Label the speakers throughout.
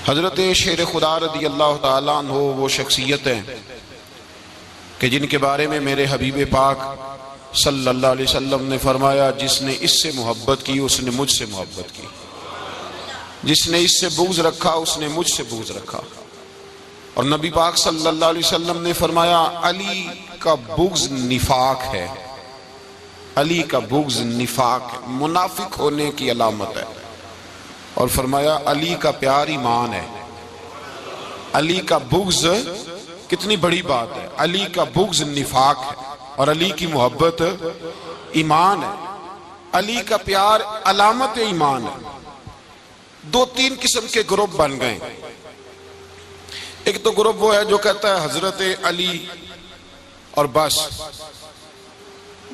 Speaker 1: حضرت شیر خدا رضی اللہ تعالیٰ عنہ وہ شخصیت ہیں کہ جن کے بارے میں میرے حبیب پاک صلی اللہ علیہ وسلم نے فرمایا جس نے اس سے محبت کی اس نے مجھ سے محبت کی، جس نے اس سے بغض رکھا اس نے مجھ سے بغض رکھا۔ اور نبی پاک صلی اللہ علیہ وسلم نے فرمایا علی کا بغض نفاق ہے، علی کا بغض نفاق ہے، منافق ہونے کی علامت ہے۔ اور فرمایا علی کا پیار ایمان ہے، علی کا بغض کتنی بڑی بات ہے، علی کا بغض نفاق ہے اور علی کی محبت ایمان ہے، علی کا پیار علامت ایمان ہے۔ دو تین قسم کے گروپ بن گئے، ایک تو گروپ وہ ہے جو کہتا ہے حضرت علی اور بس،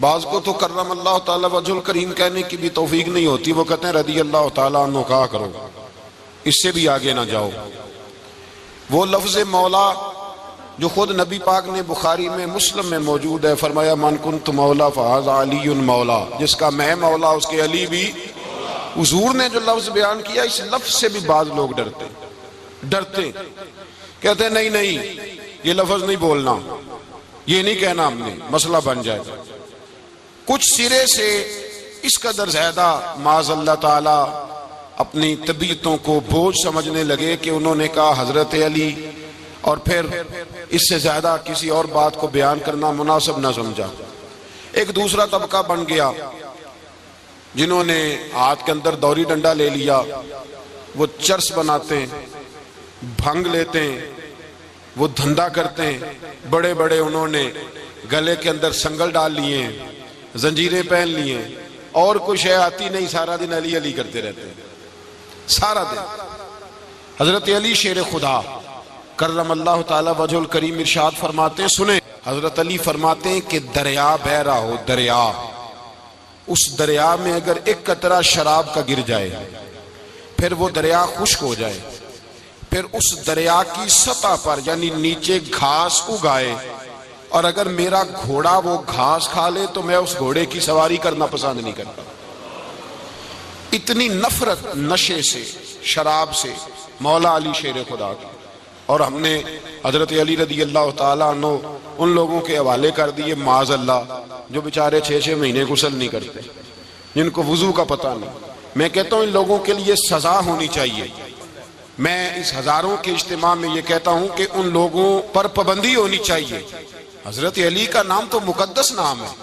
Speaker 1: بعض کو تو کرم اللہ تعالیٰ وجہ الکریم کہنے کی بھی توفیق نہیں ہوتی، وہ کہتے ہیں رضی اللہ تعالیٰ عنہ کہا کرو، اس سے بھی آگے نہ جاؤ۔ وہ لفظ مولا جو خود نبی پاک نے بخاری میں مسلم میں موجود ہے، فرمایا من کنت مولا فہذا علی مولا، جس کا میں مولا اس کے علی بھی۔ حضور نے جو لفظ بیان کیا اس لفظ سے بھی بعض لوگ ڈرتے کہتے ہیں نہیں یہ لفظ نہیں بولنا، یہ نہیں کہنا، ہم نے مسئلہ بن جائے گا۔ کچھ سرے سے اس قدر زیادہ معاذ اللہ تعالی اپنی طبیعتوں کو بوجھ سمجھنے لگے کہ انہوں نے کہا حضرت علی، اور پھر اس سے زیادہ کسی اور بات کو بیان کرنا مناسب نہ سمجھا۔ ایک دوسرا طبقہ بن گیا جنہوں نے ہاتھ کے اندر دوری ڈنڈا لے لیا، وہ چرس بناتے ہیں، بھنگ لیتے ہیں، وہ دھندا کرتے ہیں، بڑے بڑے انہوں نے گلے کے اندر سنگل ڈال لیے ہیں، زنجیریں پہن لیے ہیں، اور کچھ ہے آتی نہیں، سارا دن علی علی کرتے رہتے ہیں سارا دن۔ حضرت علی شیر خدا کرم اللہ تعالی وجہ الکریم ارشاد فرماتے ہیں، سنیں، حضرت علی فرماتے ہیں کہ دریا بہ رہا ہو، دریا، اس دریا میں اگر ایک قطرہ شراب کا گر جائے پھر وہ دریا خشک ہو جائے، پھر اس دریا کی سطح پر یعنی نیچے گھاس اگائے، اور اگر میرا گھوڑا وہ گھاس کھا لے تو میں اس گھوڑے کی سواری کرنا پسند نہیں کرتا۔ اتنی نفرت نشے سے، شراب سے مولا علی شیر خدا کی۔ اور ہم نے حضرت علی رضی اللہ تعالیٰ عنہ ان لوگوں کے حوالے کر دیے معاذ اللہ جو بیچارے 6 مہینے غسل نہیں کرتے، جن کو وضو کا پتہ نہیں۔ میں کہتا ہوں ان لوگوں کے لیے سزا ہونی چاہیے۔ میں اس ہزاروں کے اجتماع میں یہ کہتا ہوں کہ ان لوگوں پر پابندی ہونی چاہیے۔ حضرت علی کا نام تو مقدس نام ہے،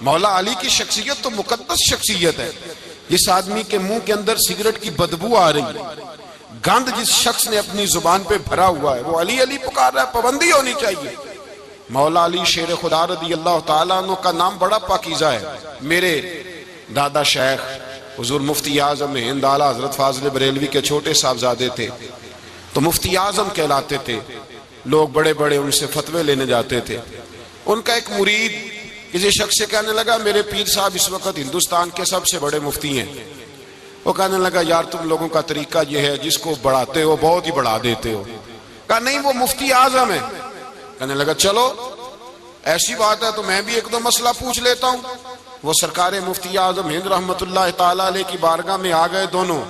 Speaker 1: مولا علی کی شخصیت تو مقدس شخصیت ہے۔ جس آدمی کے منہ کے اندر سگریٹ کی بدبو آ رہی ہے، گند جس شخص نے اپنی زبان پہ بھرا ہوا ہے، وہ علی علی پکار رہا ہے، پابندی ہونی چاہیے۔ مولا علی شیر خدا رضی اللہ تعالیٰ عنہ کا نام بڑا پاکیزہ ہے۔ میرے دادا شیخ حضور مفتی اعظم ہند اعلیٰ حضرت فاضل بریلوی کے چھوٹے صاحبزادے تھے، تو مفتی اعظم کہلاتے تھے، لوگ بڑے بڑے ان سے فتوے لینے جاتے تھے۔ ان کا ایک مرید کسی شخص سے کہنے لگا میرے پیر صاحب اس وقت ہندوستان کے سب سے بڑے مفتی ہیں۔ وہ کہنے لگا یار تم لوگوں کا طریقہ یہ ہے جس کو بڑھاتے ہو بہت ہی بڑھا دیتے ہو۔ کہا نہیں وہ مفتی اعظم ہے۔ کہنے لگا چلو ایسی بات ہے تو میں بھی ایک دو مسئلہ پوچھ لیتا ہوں۔ وہ سرکار مفتی اعظم ہند رحمت اللہ تعالیٰ علیہ کی بارگاہ میں آ گئے دونوں۔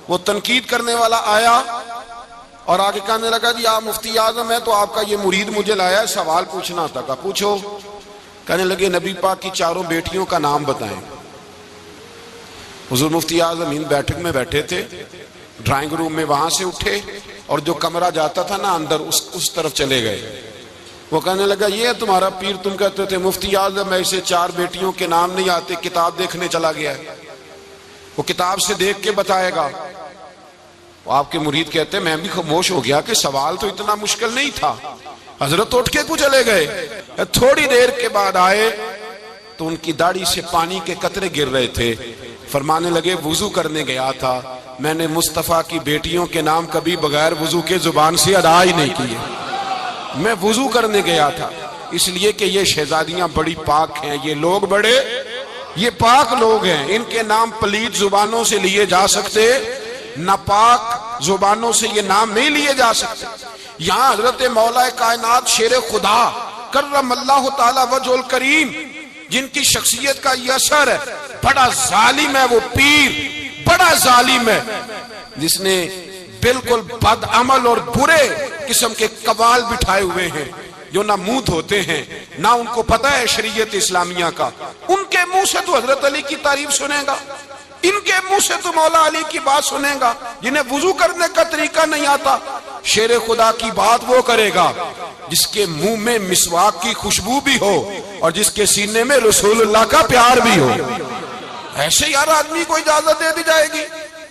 Speaker 1: وہ تنقید کرنے والا آیا اور آگے کہنے لگا جی آپ مفتی اعظم ہیں تو آپ کا یہ مرید مجھے لایا ہے سوال پوچھنا تھا۔ کہا پوچھو۔ کہنے لگے نبی پاک کی 4 بیٹیوں کا نام بتائیں۔ حضور مفتی اعظم ہند بیٹھک میں بیٹھے تھے، ڈرائنگ روم میں وہاں سے اٹھے اور جو کمرہ جاتا تھا نا اندر اس طرف چلے گئے۔ وہ کہنے لگا یہ ہے تمہارا پیر، تم کہتے تھے مفتی اعظم ایسے 4 بیٹیوں کے نام نہیں آتے، کتاب دیکھنے چلا گیا ہے، وہ کتاب سے دیکھ کے بتائے گا۔ وہ آپ کے مرید کہتے ہیں میں بھی خاموش ہو گیا کہ سوال تو اتنا مشکل نہیں تھا۔ حضرت اٹھ کے کچھ چلے گئے، تھوڑی دیر کے بعد آئے تو ان کی داڑھی سے پانی کے قطرے گر رہے تھے۔ فرمانے لگے وضو کرنے گیا تھا، میں نے مصطفیٰ کی بیٹیوں کے نام کبھی بغیر وضو کے زبان سے ادا ہی نہیں کیے، میں وضو کرنے گیا تھا، اس لیے کہ یہ شہزادیاں بڑی پاک ہیں، یہ لوگ بڑے یہ پاک لوگ ہیں، ان کے نام پلید زبانوں سے لیے جا سکتے، ناپاک زبانوں سے یہ نام نہیں لیے جا سکتے۔ یہاں حضرت مولا کائنات شیر خدا کرم اللہ تعالی وجہ الکریم جن کی شخصیت کا یہ اثر ہے، بڑا ظالم ہے وہ پیر، بڑا ظالم ہے جس نے بالکل بد عمل اور برے قسم کے قوال بٹھائے ہوئے ہیں جو نہ منہ دھوتے ہیں نہ ان کو پتہ ہے شریعت اسلامیہ کا. ان کے منہ سے تو حضرت علی کی تعریف سنے گا, ان کے منہ سے تو مولا علی کی بات سنے گا. جنہیں وضو کرنے کا طریقہ نہیں آتا, شیر خدا کی بات وہ کرے گا جس کے منہ میں مسواک کی خوشبو بھی ہو اور جس کے سینے میں رسول اللہ کا پیار بھی ہو. ایسے یار آدمی کو اجازت دے دی جائے گی؟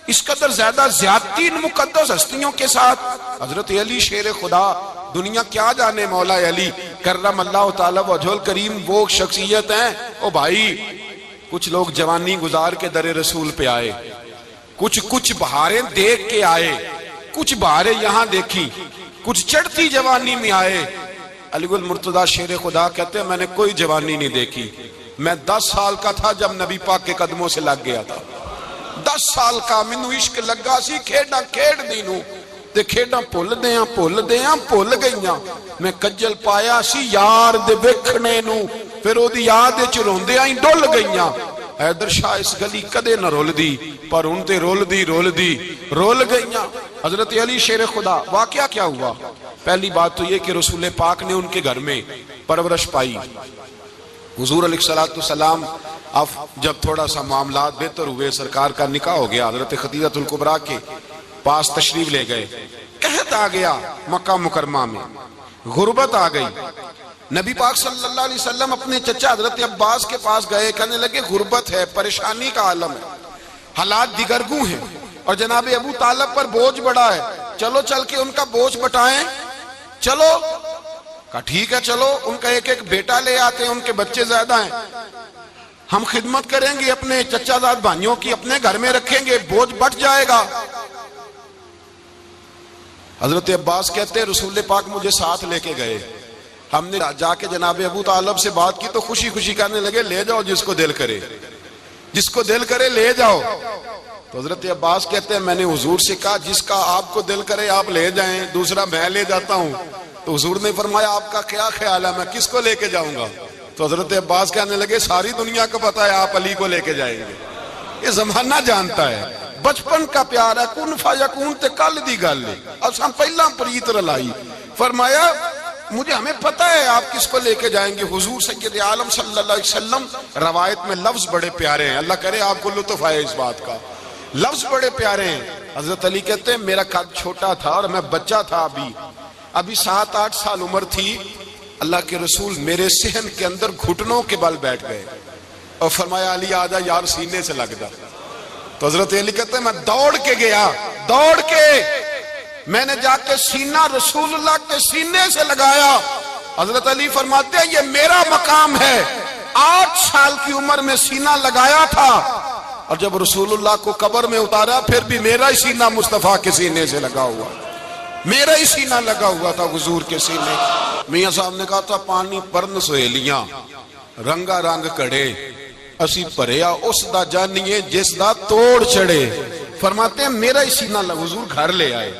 Speaker 1: اس قدر زیادہ زیادتی ان مقدس ہستیوں کے ساتھ. حضرت علی شیر خدا, دنیا کیا جانے مولا علی کرم اللہ تعالی وجہ الکریم وہ شخصیت ہیں. او بھائی, کچھ لوگ جوانی گزار کے در رسول پہ آئے, کچھ بہاریں دیکھ کے آئے, کچھ بہاریں یہاں دیکھی, کچھ چڑھتی جوانی میں آئے. علی گل مرتضیٰ شیر خدا کہتے ہیں میں نے کوئی جوانی نہیں دیکھی. میں 10 سال کا تھا جب نبی پاک کے قدموں سے لگ گیا تھا. 10 سال کا مینوں عشق لگا سی, کھیڈاں کھیڈ دی نوں تے کھیڈاں بھول گئیاں. میں کجل پایا سی یار دے ویکھنے نوں, پھر او دی یاد وچ روندیاں ہی ڈل گئیاں. حیدر شاہ اس گلی کدے نہ رول دی, پر ہن تے رول گئیاں. حضرت علی شیر خدا, واقعہ کیا ہوا؟ پہلی بات تو یہ کہ رسول پاک نے ان کے گھر میں پرورش پائی. حضور علیہ السلام اب جب تھوڑا سا معاملات بہتر ہوئے, سرکار کا نکاح ہو گیا, حضرت خدیجہ الکبریٰ کے پاس تشریف لے گئے. قحط آ گیا مکہ مکرمہ میں, غربت آ گئی. نبی پاک صلی اللہ علیہ وسلم اپنے چچا حضرت عباس کے پاس گئے, کہنے لگے غربت ہے, پریشانی کا عالم ہے, حالات دیگرگوں ہیں اور جناب ابو طالب پر بوجھ بڑا ہے, چلو چل کے ان کا بوجھ بٹائیں. چلو, کہا ٹھیک ہے چلو, ان کا ایک بیٹا لے آتے ہیں, ان کے بچے زیادہ ہیں, ہم خدمت کریں گے اپنے چچا زاد بھائیوں کی, اپنے گھر میں رکھیں گے, بوجھ بٹ جائے گا. حضرت عباس کہتے ہیں رسول پاک مجھے ساتھ لے کے گئے, ہم نے جا کے جناب ابو طالب سے بات کی تو خوشی خوشی کہنے لگے لے جاؤ جس کو دل کرے لے جاؤ. تو حضرت عباس کہتے ہیں میں نے حضور سے کہا جس کا آپ کو دل کرے آپ لے جائیں, دوسرا میں لے جاتا ہوں. تو حضور نے فرمایا آپ کا کیا خیال ہے, میں کس کو لے کے جاؤں گا؟ تو حضرت عباس کہنے لگے ساری دنیا کو پتا ہے آپ علی کو لے کے جائیں گے, یہ زمانہ جانتا ہے, بچپن کا پیار ہے, کن فیکون تے کل دی گل ہے, اب ہم پہلا پریت رلائی. فرمایا ہمیں پتہ ہے آپ کس کو لے کے جائیں گے. حضور سید عالم صلی اللہ علیہ وسلم, روایت میں لفظ بڑے پیارے ہیں, اللہ کرے آپ کو لطف آئے اس بات کا, لفظ بڑے پیارے ہیں. حضرت علی کہتے ہیں میرا قد چھوٹا تھا اور میں بچہ تھا, ابھی 7-8 سال عمر تھی. اللہ کے رسول میرے صحن کے اندر گھٹنوں کے بل بیٹھ گئے اور فرمایا علی آجا یار سینے سے لگ جا. تو حضرت علی کہتے ہیں میں دوڑ کے گیا, میں نے جا کے سینہ رسول اللہ کے سینے سے لگایا. حضرت علی فرماتے ہیں یہ میرا مقام ہے, 8 سال کی عمر میں سینہ لگایا تھا اور جب رسول اللہ کو قبر میں اتارا پھر بھی میرا ہی سینہ مصطفیٰ کے سینے سے لگا ہوا, میرا ہی سینہ لگا ہوا تھا حضور کے سینے. میاں صاحب نے کہا تھا پانی پرن سہیلیاں رنگا رنگ کڑے, اسی پریا اس دا جانیے جس دا توڑ چڑے. فرماتے ہیں میرا ہی سینہ لگا, حضور گھر لے آئے.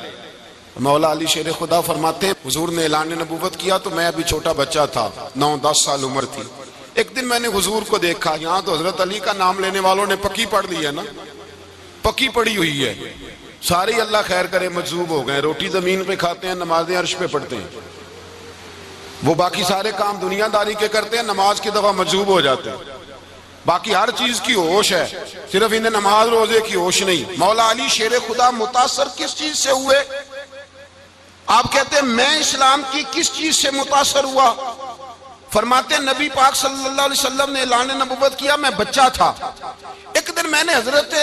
Speaker 1: مولا علی شیر خدا فرماتے ہیں حضور نے اعلان نبوت کیا تو میں ابھی چھوٹا بچہ تھا, 9-10 سال عمر تھی. ایک دن میں نے حضور کو دیکھا, یہاں تو حضرت علی کا نام لینے والوں نے پکی پڑھ لی ہے نا, پکی پڑی ہوئی ہے, سارے اللہ خیر کرے مجذوب ہو گئے, روٹی زمین پہ کھاتے ہیں, نمازیں عرش پہ پڑھتے ہیں, وہ باقی سارے کام دنیا داری کے کرتے ہیں, نماز کی دفعہ مجذوب ہو جاتے ہیں, باقی ہر چیز کی ہوش ہے, صرف انہیں نماز روزے کی ہوش نہیں. مولا علی شیر خدا متاثر کس چیز سے ہوئے؟ آپ کہتے ہیں میں اسلام کی کس چیز سے متاثر ہوا؟ فرماتے ہیں نبی پاک صلی اللہ علیہ وسلم نے اعلان نبوت کیا, میں بچہ تھا. ایک دن میں نے حضرت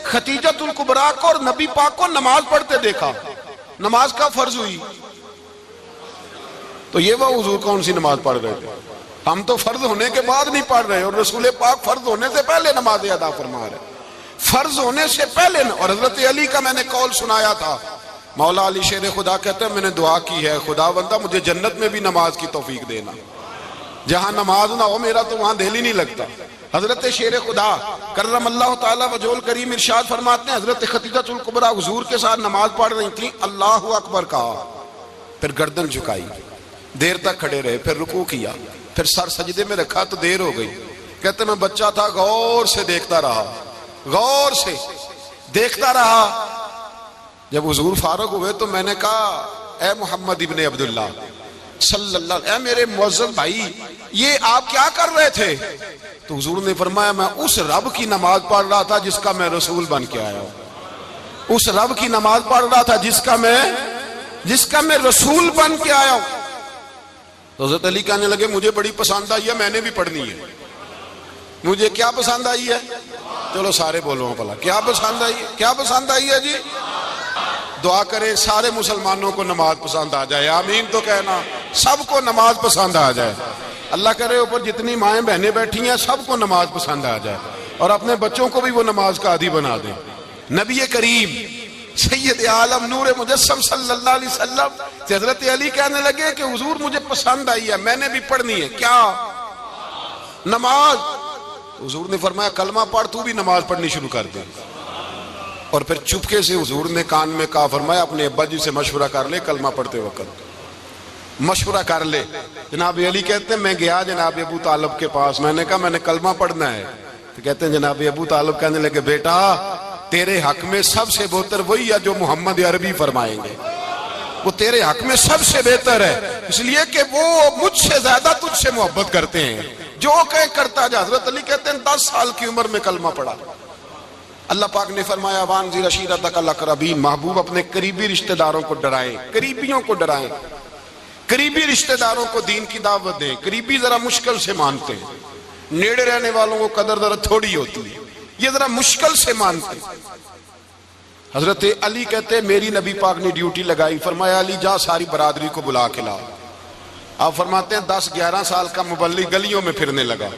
Speaker 1: خدیجہ الکبریٰ کو اور نبی پاک کو نماز پڑھتے دیکھا. نماز کا فرض ہوئی تو یہ وہ حضور کون سی نماز پڑھ رہے تھے؟ ہم تو فرض ہونے کے بعد نہیں پڑھ رہے, اور رسول پاک فرض ہونے سے پہلے نماز ادا فرما رہے, فرض ہونے سے پہلے. اور حضرت علی کا میں نے قول سنایا تھا. مولا علی شیر خدا کہتے ہیں میں نے دعا کی ہے خدا بندہ مجھے جنت میں بھی نماز کی توفیق دینا, جہاں نماز نہ ہو میرا تو وہاں دل ہی نہیں لگتا. حضرت شیر خدا کرم اللہ تعالی وجہ الکریم ارشاد فرماتے ہیں حضرت خدیجہ الکبریٰ حضور کے ساتھ نماز پڑھ رہی تھیں, اللہ اکبر کہا, پھر گردن جھکائی, دیر تک کھڑے رہے, پھر رکوع کیا, پھر سر سجدے میں رکھا تو دیر ہو گئی. کہتے میں بچہ تھا, غور سے دیکھتا رہا, غور سے دیکھتا رہا. جب حضور فارغ ہوئے تو میں نے کہا اے محمد ابن عبداللہ صلی اللہ علیہ، اے میرے معزز بھائی یہ آپ کیا کر رہے تھے؟ تو حضور نے فرمایا میں اس رب کی نماز پڑھ رہا تھا جس کا میں رسول بن کے آیا ہوں، اس رب کی نماز پڑھ رہا تھا جس کا میں رسول بن کے آیا ہوں۔ تو حضرت علی کہنے لگے مجھے بڑی پسند آئی ہے، میں نے بھی پڑھنی ہے۔ مجھے کیا پسند آئی ہے؟ چلو سارے بولو پلا کیا پسند آئی ہے؟ کیا پسند آئی ہے جی؟ دعا کرے سارے مسلمانوں کو نماز پسند آ جائے، آمین تو کہنا، سب کو نماز پسند آ جائے۔ اللہ کرے اوپر جتنی مائیں بہنیں بیٹھی ہیں سب کو نماز پسند آ جائے، اور اپنے بچوں کو بھی وہ نماز کا عادی بنا دیں۔ نبی کریم سید عالم نور مجسم صلی اللہ علیہ وسلم سے حضرت علی کہنے لگے کہ حضور مجھے پسند آئی ہے، میں نے بھی پڑھنی ہے۔ کیا؟ نماز۔ حضور نے فرمایا کلمہ پڑھ، تو بھی نماز پڑھنی شروع کر دے۔ اور پھر چپکے سے حضور نے کان میں کہا، فرمایا اپنے ابا جی سے مشورہ کر لے کلمہ پڑھتے وقت، مشورہ کر لے۔ جناب علی کہتے ہیں میں گیا جناب ابو طالب کے پاس، میں نے کہا میں نے کلمہ پڑھنا ہے۔ تو کہتے ہیں جناب ابو طالب کہنے لگے بیٹا تیرے حق میں سب سے بہتر وہی ہے جو محمد عربی فرمائیں گے، وہ تیرے حق میں سب سے بہتر ہے، اس لیے کہ وہ مجھ سے زیادہ تجھ سے محبت کرتے ہیں، جو کہیں کرتا جا۔ حضرت علی کہتے ہیں 10 سال کی عمر میں کلمہ پڑھا۔ اللہ پاک نے فرمایا وانذر عشیرتک الاقربین، محبوب اپنے قریبی رشتہ داروں کو ڈرائیں، قریبیوں کو ڈرائیں، قریبی رشتہ داروں کو دین کی دعوت دیں۔ قریبی ذرا مشکل سے مانتے ہیں، نیڑے رہنے والوں کو قدر ذرا تھوڑی ہوتی ہے، یہ ذرا مشکل سے مانتے ہیں۔ حضرت علی کہتے ہیں میری نبی پاک نے ڈیوٹی لگائی، فرمایا علی جا ساری برادری کو بلا کے لا۔ آپ فرماتے ہیں 10-11 سال کا مبلغ گلیوں میں پھرنے لگا،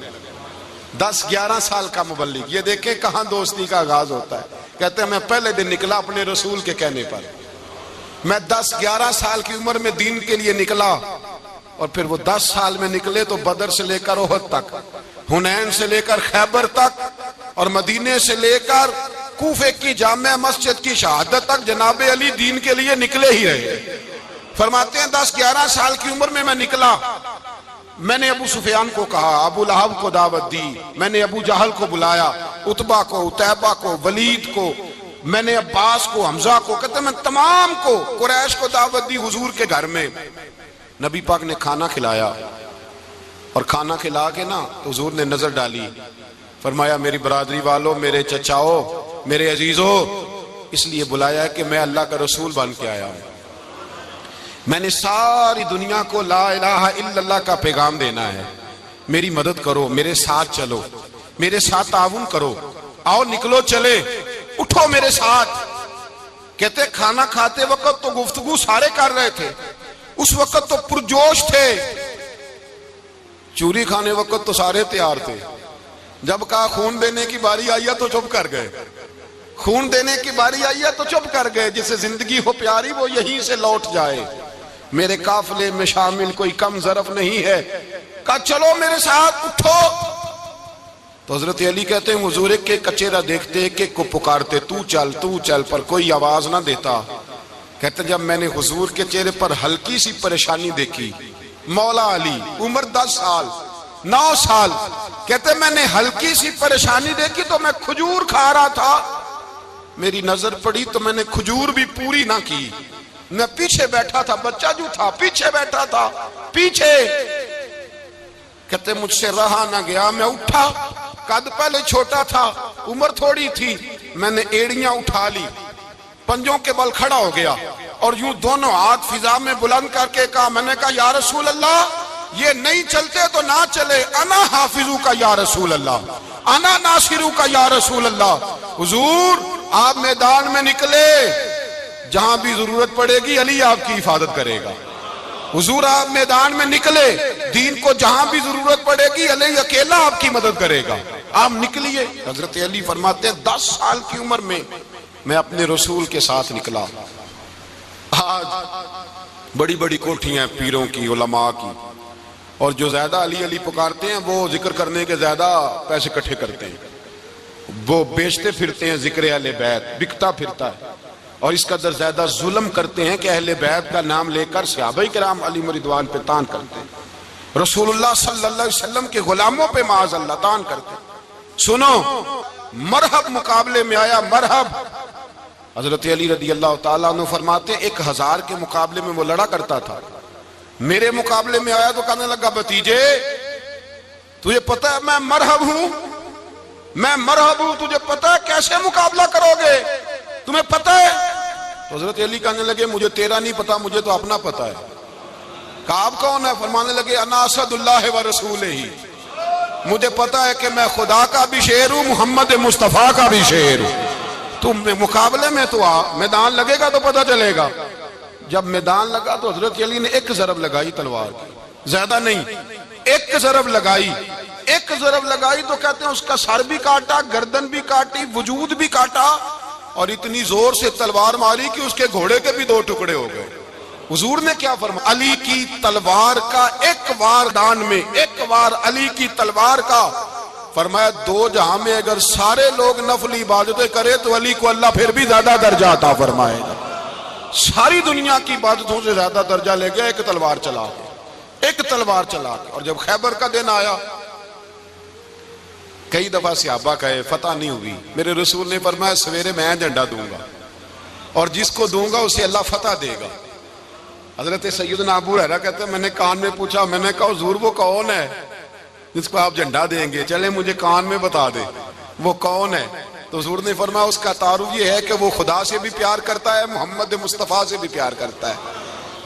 Speaker 1: 10-11 سال کا مبلغ۔ یہ دیکھیں کہاں دوستی کا آغاز ہوتا ہے۔ کہتے ہیں میں پہلے دن نکلا اپنے رسول کے کہنے پر، میں 10-11 سال کی عمر میں دین کے لیے نکلا، اور پھر وہ 10 سال میں نکلے تو بدر سے لے کر احد تک، حنین سے لے کر خیبر تک، اور مدینے سے لے کر کوفے کی جامع مسجد کی شہادت تک جناب علی دین کے لیے نکلے ہی رہے۔ فرماتے ہیں 10-11 سال کی عمر میں میں نکلا، میں نے ابو سفیان کو کہا، ابو لہب کو دعوت دی، میں نے ابو جہل کو بلایا، عتبہ کو، عتیبہ کو، ولید کو، میں نے عباس کو، حمزہ کو، کہتے ہیں میں تمام کو، قریش کو دعوت دی حضور کے گھر میں۔ نبی پاک نے کھانا کھلایا، اور کھانا کھلا کے نا حضور نے نظر ڈالی، فرمایا میری برادری والوں، میرے چچاؤ، میرے عزیزو، اس لیے بلایا ہے کہ میں اللہ کا رسول بن کے آیا ہوں، میں نے ساری دنیا کو لا الہ الا اللہ کا پیغام دینا ہے، میری مدد کرو، میرے ساتھ چلو، میرے ساتھ تعاون کرو، آؤ نکلو چلے، اٹھو میرے ساتھ۔ کہتے کھانا کھاتے وقت تو گفتگو سارے کر رہے تھے، اس وقت تو پرجوش تھے، چوری کھانے وقت تو سارے تیار تھے، جب کہا خون دینے کی باری آئی ہے تو چپ کر گئے، خون دینے کی باری آئی ہے تو چپ کر گئے، جسے زندگی ہو پیاری وہ یہیں سے لوٹ جائے، میرے قافلے میں شامل کوئی کم ظرف نہیں ہے، کہا چلو میرے ساتھ اٹھو۔ تو حضرت علی کہتے ہیں حضور ایک ایک چہرہ دیکھتے، ایک ایک کو پکارتے، تو چل، پر کوئی آواز نہ دیتا۔ کہتے جب میں نے حضور کے چہرے پر ہلکی سی پریشانی دیکھی، مولا علی عمر 10 سال 9 سال، کہتے میں نے ہلکی سی پریشانی دیکھی تو میں کھجور کھا رہا تھا، میری نظر پڑی تو میں نے کھجور بھی پوری نہ کی، میں پیچھے بیٹھا تھا، بچہ جو تھا پیچھے بیٹھا تھا، پیچھے۔ کہتے مجھ سے رہا نہ گیا، میں اٹھا، قد پہلے چھوٹا تھا، عمر تھوڑی تھی، میں نے ایڑیاں اٹھا لی، پنجوں کے بل کھڑا ہو گیا، اور یوں دونوں ہاتھ فضا میں بلند کر کے کہا، میں نے کہا یا رسول اللہ یہ نہیں چلتے تو نہ چلے، انا حافظو کا یا رسول اللہ، انا ناصرو کا یا رسول اللہ۔ حضور آپ میدان میں نکلے، جہاں بھی ضرورت پڑے گی علی آپ کی حفاظت کرے گا۔ حضور آپ میدان میں نکلے، دین کو جہاں بھی ضرورت پڑے گی علی اکیلا آپ کی مدد کرے گا، آپ نکلیے۔ حضرت علی فرماتے ہیں 10 سال کی عمر میں میں اپنے رسول کے ساتھ نکلا۔ آج بڑی بڑی کوٹھیاں پیروں کی، علماء کی، اور جو زیادہ علی علی پکارتے ہیں وہ ذکر کرنے کے زیادہ پیسے اکٹھے کرتے ہیں، وہ بیچتے پھرتے ہیں ذکر اہل بیت، بکتا پھرتا ہے، اور اس قدر زیادہ ظلم کرتے ہیں کہ اہل بیت کا نام لے کر صحابہ کرام علی رضوان پہ تان کرتے ہیں، رسول اللہ صلی اللہ علیہ وسلم کے غلاموں پہ معاذ اللہ تان کرتے ہیں۔ سنو، مرحب مقابلے میں آیا، مرحب حضرت علی رضی اللہ تعالیٰ عنہ فرماتے 1000 کے مقابلے میں وہ لڑا کرتا تھا، میرے مقابلے میں آیا تو کہنے لگا بھتیجے تجھے پتہ ہے میں مرحب ہوں، تجھے پتہ ہے کیسے مقابلہ کرو گے، تمہیں پتہ ہے؟ تو حضرت علی کہنے لگے مجھے تیرا نہیں پتا، مجھے تو اپنا پتہ ہے۔ کہا آپ کون ہے؟ فرمانے لگے انا اسد اللہ و رسولہ، مجھے پتا ہے کہ میں خدا کا بھی شیر ہوں، محمد مصطفیٰ کا بھی شیر ہوں۔ تم مقابلے میں تو آ، میدان لگے گا تو پتہ چلے گا۔ جب میدان لگا تو حضرت علی نے ایک ضرب لگائی تلوار کی، زیادہ نہیں، ایک ضرب لگائی تو کہتے ہیں اس کا سر بھی کاٹا، گردن بھی کاٹی، وجود بھی کاٹا، اور اتنی زور سے تلوار ماری کہ اس کے گھوڑے کے بھی 2 ٹکڑے ہو گئے۔ حضور نے کیا فرمایا؟ علی کی تلوار کا ایک وار دان میں، ایک وار علی کی تلوار کا، فرمایا 2 جہاں میں اگر سارے لوگ نفل عبادتیں کرے تو علی کو اللہ پھر بھی زیادہ درجہ عطا فرمائے گا۔ ساری دنیا کی عبادتوں سے زیادہ درجہ لے گیا ایک تلوار چلا کے۔ اور جب خیبر کا دن آیا، کئی دفعہ صحابہ کہے فتح نہیں ہوئی، میرے رسول نے فرمایا سویرے میں جھنڈا دوں گا اور جس کو دوں گا اسے اللہ فتح دے گا۔ حضرت سیدنا ابو ہریرہ کہتے ہیں میں نے کان میں پوچھا، میں نے کہا حضور وہ کون ہے جس کو آپ جھنڈا دیں گے؟ چلے مجھے کان میں بتا دے وہ کون ہے۔ تو حضور نے فرمایا اس کا تعارف یہ ہے کہ وہ خدا سے بھی پیار کرتا ہے، محمد مصطفیٰ سے بھی پیار کرتا ہے۔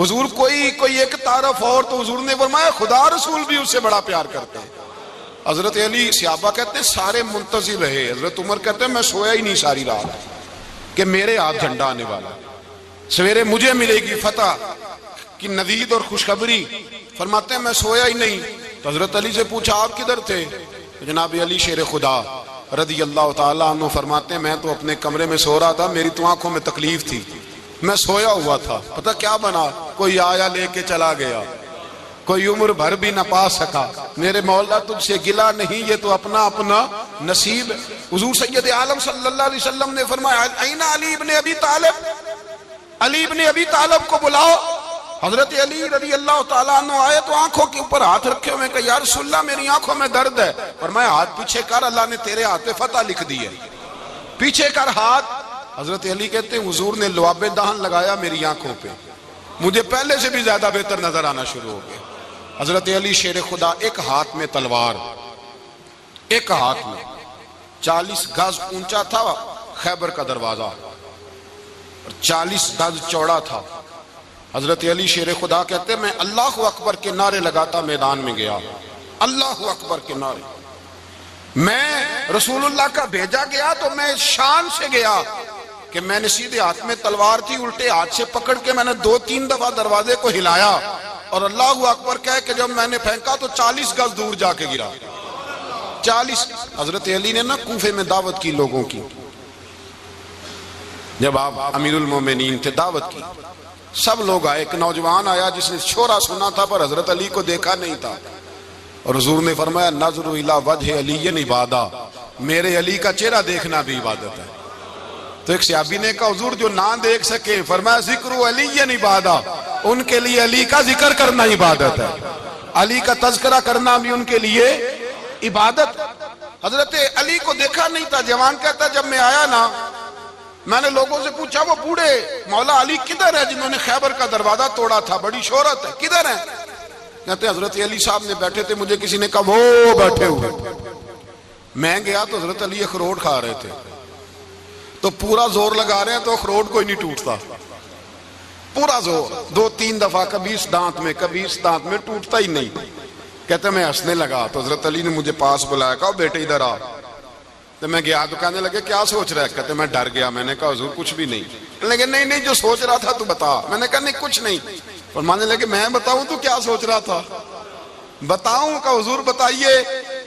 Speaker 1: حضور کوئی ایک تعارف اور، تو حضور نے فرمایا خدا رسول بھی اس سے بڑا پیار کرتے ہیں۔ حضرت علی صحابہ کہتے ہیں سارے منتظر رہے، حضرت عمر کہتے ہیں میں سویا ہی نہیں ساری رات کہ میرے ہاتھ جھنڈا آنے والا، سویرے مجھے ملے گی فتح کی نوید اور خوشخبری۔ فرماتے ہیں میں سویا ہی نہیں۔ تو حضرت علی سے پوچھا آپ کدھر تھے؟ جناب علی شیر خدا رضی اللہ تعالیٰ عنہ فرماتے ہیں میں تو اپنے کمرے میں سو رہا تھا، میری تو آنکھوں میں تکلیف تھی، میں سویا ہوا تھا، پتہ کیا بنا؟ کوئی آیا لے کے چلا گیا، کوئی عمر بھر بھی نہ پا سکا۔ میرے مولا تجھ سے گلا نہیں، یہ تو اپنا نصیب۔ حضور سید عالم صلی اللہ علیہ وسلم نے فرمایا این علی ابن ابی طالب، علی ابن ابی طالب کو بلاؤ۔ حضرت علی رضی اللہ تعالیٰ عنہ آئے تو آنکھوں کے اوپر ہاتھ رکھے ہوئے کہ یا رسول اللہ میری آنکھوں میں درد ہے۔ فرمایا ہاتھ پیچھے کر، اللہ نے تیرے ہاتھ پہ فتح لکھ دی ہے، پیچھے کر ہاتھ۔ حضرت علی کہتے ہیں حضور نے لعاب دہن لگایا میری آنکھوں پہ، مجھے پہلے سے بھی زیادہ بہتر نظر آنا شروع ہو گیا۔ حضرت علی شیر خدا، ایک ہاتھ میں تلوار، ایک ہاتھ میں 40 گز اونچا تھا خیبر کا دروازہ اور 40 گز چوڑا تھا۔ حضرت علی شیر خدا کہتے ہیں میں اللہ اکبر کے نعرے لگاتا میدان میں گیا، اللہ اکبر کے نعرے۔ میں رسول اللہ کا بھیجا گیا تو میں شان سے گیا کہ میں نے سیدھے ہاتھ میں تلوار تھی، الٹے ہاتھ سے پکڑ کے میں نے 2-3 دفعہ دروازے کو ہلایا اور اللہ اکبر کہہ کہ جب میں نے پھینکا تو 40 گز دور جا کے گرا۔ 40۔ حضرت علی نے نا کوفے میں دعوت کی لوگوں کی، جب آپ امیر المومنین تھے دعوت کی، سب لوگ آئے۔ ایک نوجوان آیا جس نے شورا سنا تھا پر حضرت علی کو دیکھا نہیں تھا، اور حضور نے فرمایا نظر الی وجہ علی عبادہ، میرے علی کا چہرہ دیکھنا بھی عبادت ہے۔ تو ایک صحابی نے کہا حضور جو نہ دیکھ سکے، فرمایا ذکر علی عبادہ، ان کے لیے علی کا ذکر کرنا عبادت ہے، علی کا تذکرہ کرنا بھی ان کے لیے عبادت۔ حضرت علی کو دیکھا نہیں تھا۔ جوان کہتا جب میں آیا نا میں نے لوگوں سے پوچھا وہ بوڑھے مولا علی کدھر ہے جنہوں نے خیبر کا دروازہ توڑا تھا، بڑی شہرت ہے، کدھر ہیں؟ کہتے ہیں حضرت علی صاحب نے بیٹھے تھے، مجھے کسی نے کہا وہ بیٹھے ہوئے۔ میں گیا تو حضرت علی اخروٹ کھا رہے تھے، تو پورا زور لگا رہے ہیں تو اخروٹ کوئی نہیں ٹوٹتا، پورا زور 2-3 دفعہ، کبھی اس دانت میں کبھی اس دانت میں، ٹوٹتا ہی نہیں۔ کہتے میں ہنسنے لگا تو حضرت علی نے مجھے پاس بلایا، کہا بیٹے ادھر آ۔ تو میں گیا تو کہنے لگے کیا سوچ رہا ہے؟ کہتے میں ڈر گیا۔ میں نے کہا حضور کچھ بھی نہیں۔ لیکن نہیں جو سوچ رہا تھا تو بتا۔ میں نے کہا نہیں کچھ نہیں۔ فرمانے لگے میں بتاؤں تو کیا سوچ رہا تھا؟ بتاؤں؟ کہ حضور بتائیے۔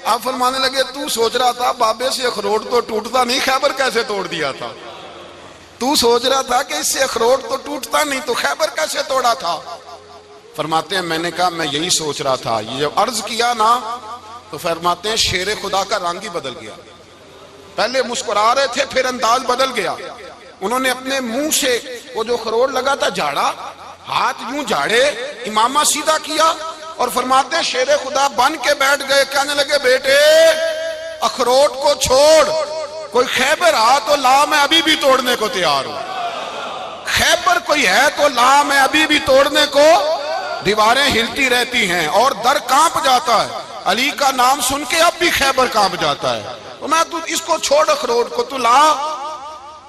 Speaker 1: آپ فرمانے لگے تو سوچ رہا تھا بابے سے اخروٹ تو ٹوٹتا نہیں، خیبر کیسے توڑ دیا تھا؟ تو سوچ رہا تھا کہ اس سے اخروٹ تو ٹوٹتا نہیں تو خیبر کیسے توڑا تھا؟ فرماتے ہیں میں نے کہا میں یہی سوچ رہا تھا۔ یہ جب عرض کیا نا تو فرماتے ہیں شیر خدا کا رنگ ہی بدل گیا، پہلے مسکرا رہے تھے پھر انداز بدل گیا۔ انہوں نے اپنے منہ سے وہ جو خروٹ لگا تھا جھاڑا، ہاتھ یوں جھاڑے، امامہ سیدھا کیا اور فرماتے ہیں شیر خدا بن کے بیٹھ گئے۔ کہنے لگے بیٹے اخروٹ کو چھوڑ، کوئی خیبر آ تو لا، میں ابھی بھی توڑنے کو تیار ہوں۔ کوئی ہے تو لا میں ابھی بھی توڑنے کو دیواریں ہلتی رہتی ہیں اور در کانپ جاتا ہے. علی کا نام سن کے اب بھی خیبر کانپ جاتا ہے. تو میں تو اس کو چھوڑ اخروٹ کو تو لا.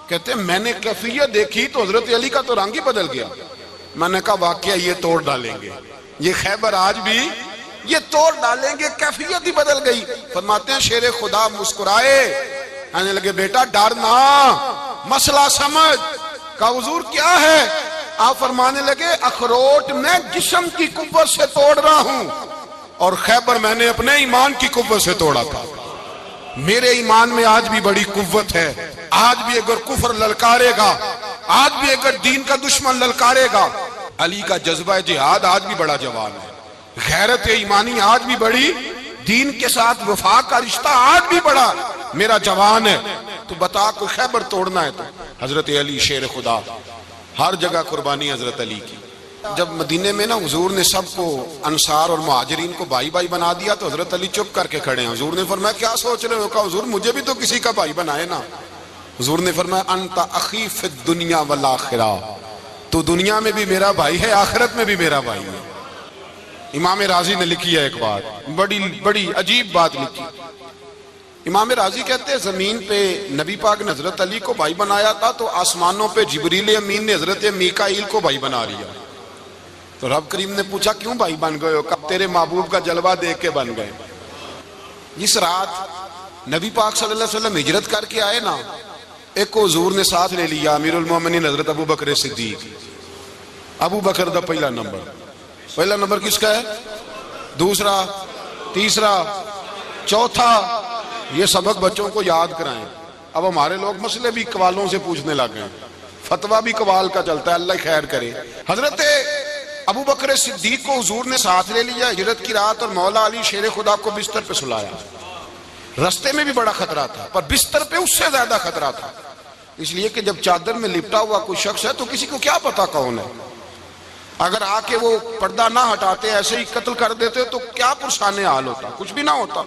Speaker 1: کہتے ہیں میں نے کیفیت دیکھی تو حضرت علی کا تو رنگ ہی بدل گیا. میں نے کہا واقعہ یہ توڑ ڈالیں گے, یہ خیبر آج بھی یہ توڑ ڈالیں گے, کیفیت ہی بدل گئی. فرماتے ہیں شیر خدا مسکرائے, کہنے لگے بیٹا ڈرنا, مسئلہ سمجھ. کہا حضور کیا ہے؟ آپ فرمانے لگے اخروٹ میں جسم کی قوت سے توڑ رہا ہوں اور خیبر میں نے اپنے ایمان کی قوت سے توڑا تھا. میرے ایمان میں آج بھی بڑی قوت ہے. آج بھی اگر کفر للکارے گا, آج بھی اگر دین کا دشمن للکارے گا, علی کا جذبہ جہاد آج بھی بڑا جوان ہے. غیرت ایمانی آج بھی بڑی, دین کے ساتھ وفا کا رشتہ آج بھی بڑا میرا جوان ہے. تو بتا کوئی خیبر توڑنا ہے تو حضرت علی شیر خدا, ہر جگہ قربانی حضرت علی کی. جب مدینے میں نا حضور نے سب کو انصار اور مہاجرین کو بھائی بھائی بنا دیا تو حضرت علی چپ کر کے کھڑے ہیں. حضور نے فرمایا کیا سوچ رہے ہو؟ کہا حضور مجھے بھی تو کسی کا بھائی بنائے نا. حضور نے فرمایا انت اخی فی الدنیا والآخرہ, تو دنیا میں بھی میرا بھائی ہے, آخرت میں بھی میرا بھائی ہے. امام راضی نے لکھی ہے ایک بات, بڑی عجیب بات لکھی. امام راضی کہتے ہیں زمین پہ نبی پاک نے حضرت علی کو بھائی بنایا تھا تو آسمانوں پہ جبریل امین نے حضرت میکائیل کو بھائی بنا لیا. تو رب کریم نے پوچھا کیوں بھائی بن گئے ہو؟ کب تیرے محبوب کا جلوہ دیکھ کے بن گئے. جس رات نبی پاک صلی اللہ علیہ وسلم ہجرت کر کے آئے نا, ایک کو حضور نے ساتھ لے لیا, امیر المومنین حضرت ابو بکر صدیق. ابو بکر دا پہلا نمبر کس کا ہے؟ دوسرا, تیسرا, چوتھا. یہ سبق بچوں کو یاد کرائیں. اب ہمارے لوگ مسئلے بھی قوالوں سے پوچھنے لگ گئے, فتویٰ بھی قوال کا چلتا ہے, اللہ خیر کرے. حضرت ابو بکر صدیق کو حضور نے ساتھ لے لیا ہجرت کی رات, اور مولا علی شیر خدا کو بستر پہ سلایا. رستے میں بھی بڑا خطرہ تھا پر بستر پہ اس سے زیادہ خطرہ تھا, اس لیے کہ جب چادر میں لپٹا ہوا کوئی شخص ہے تو کسی کو کیا پتا کون ہے. اگر آ کے وہ پردہ نہ ہٹاتے ایسے ہی قتل کر دیتے تو کیا پرسان حال ہوتا, کچھ بھی نہ ہوتا.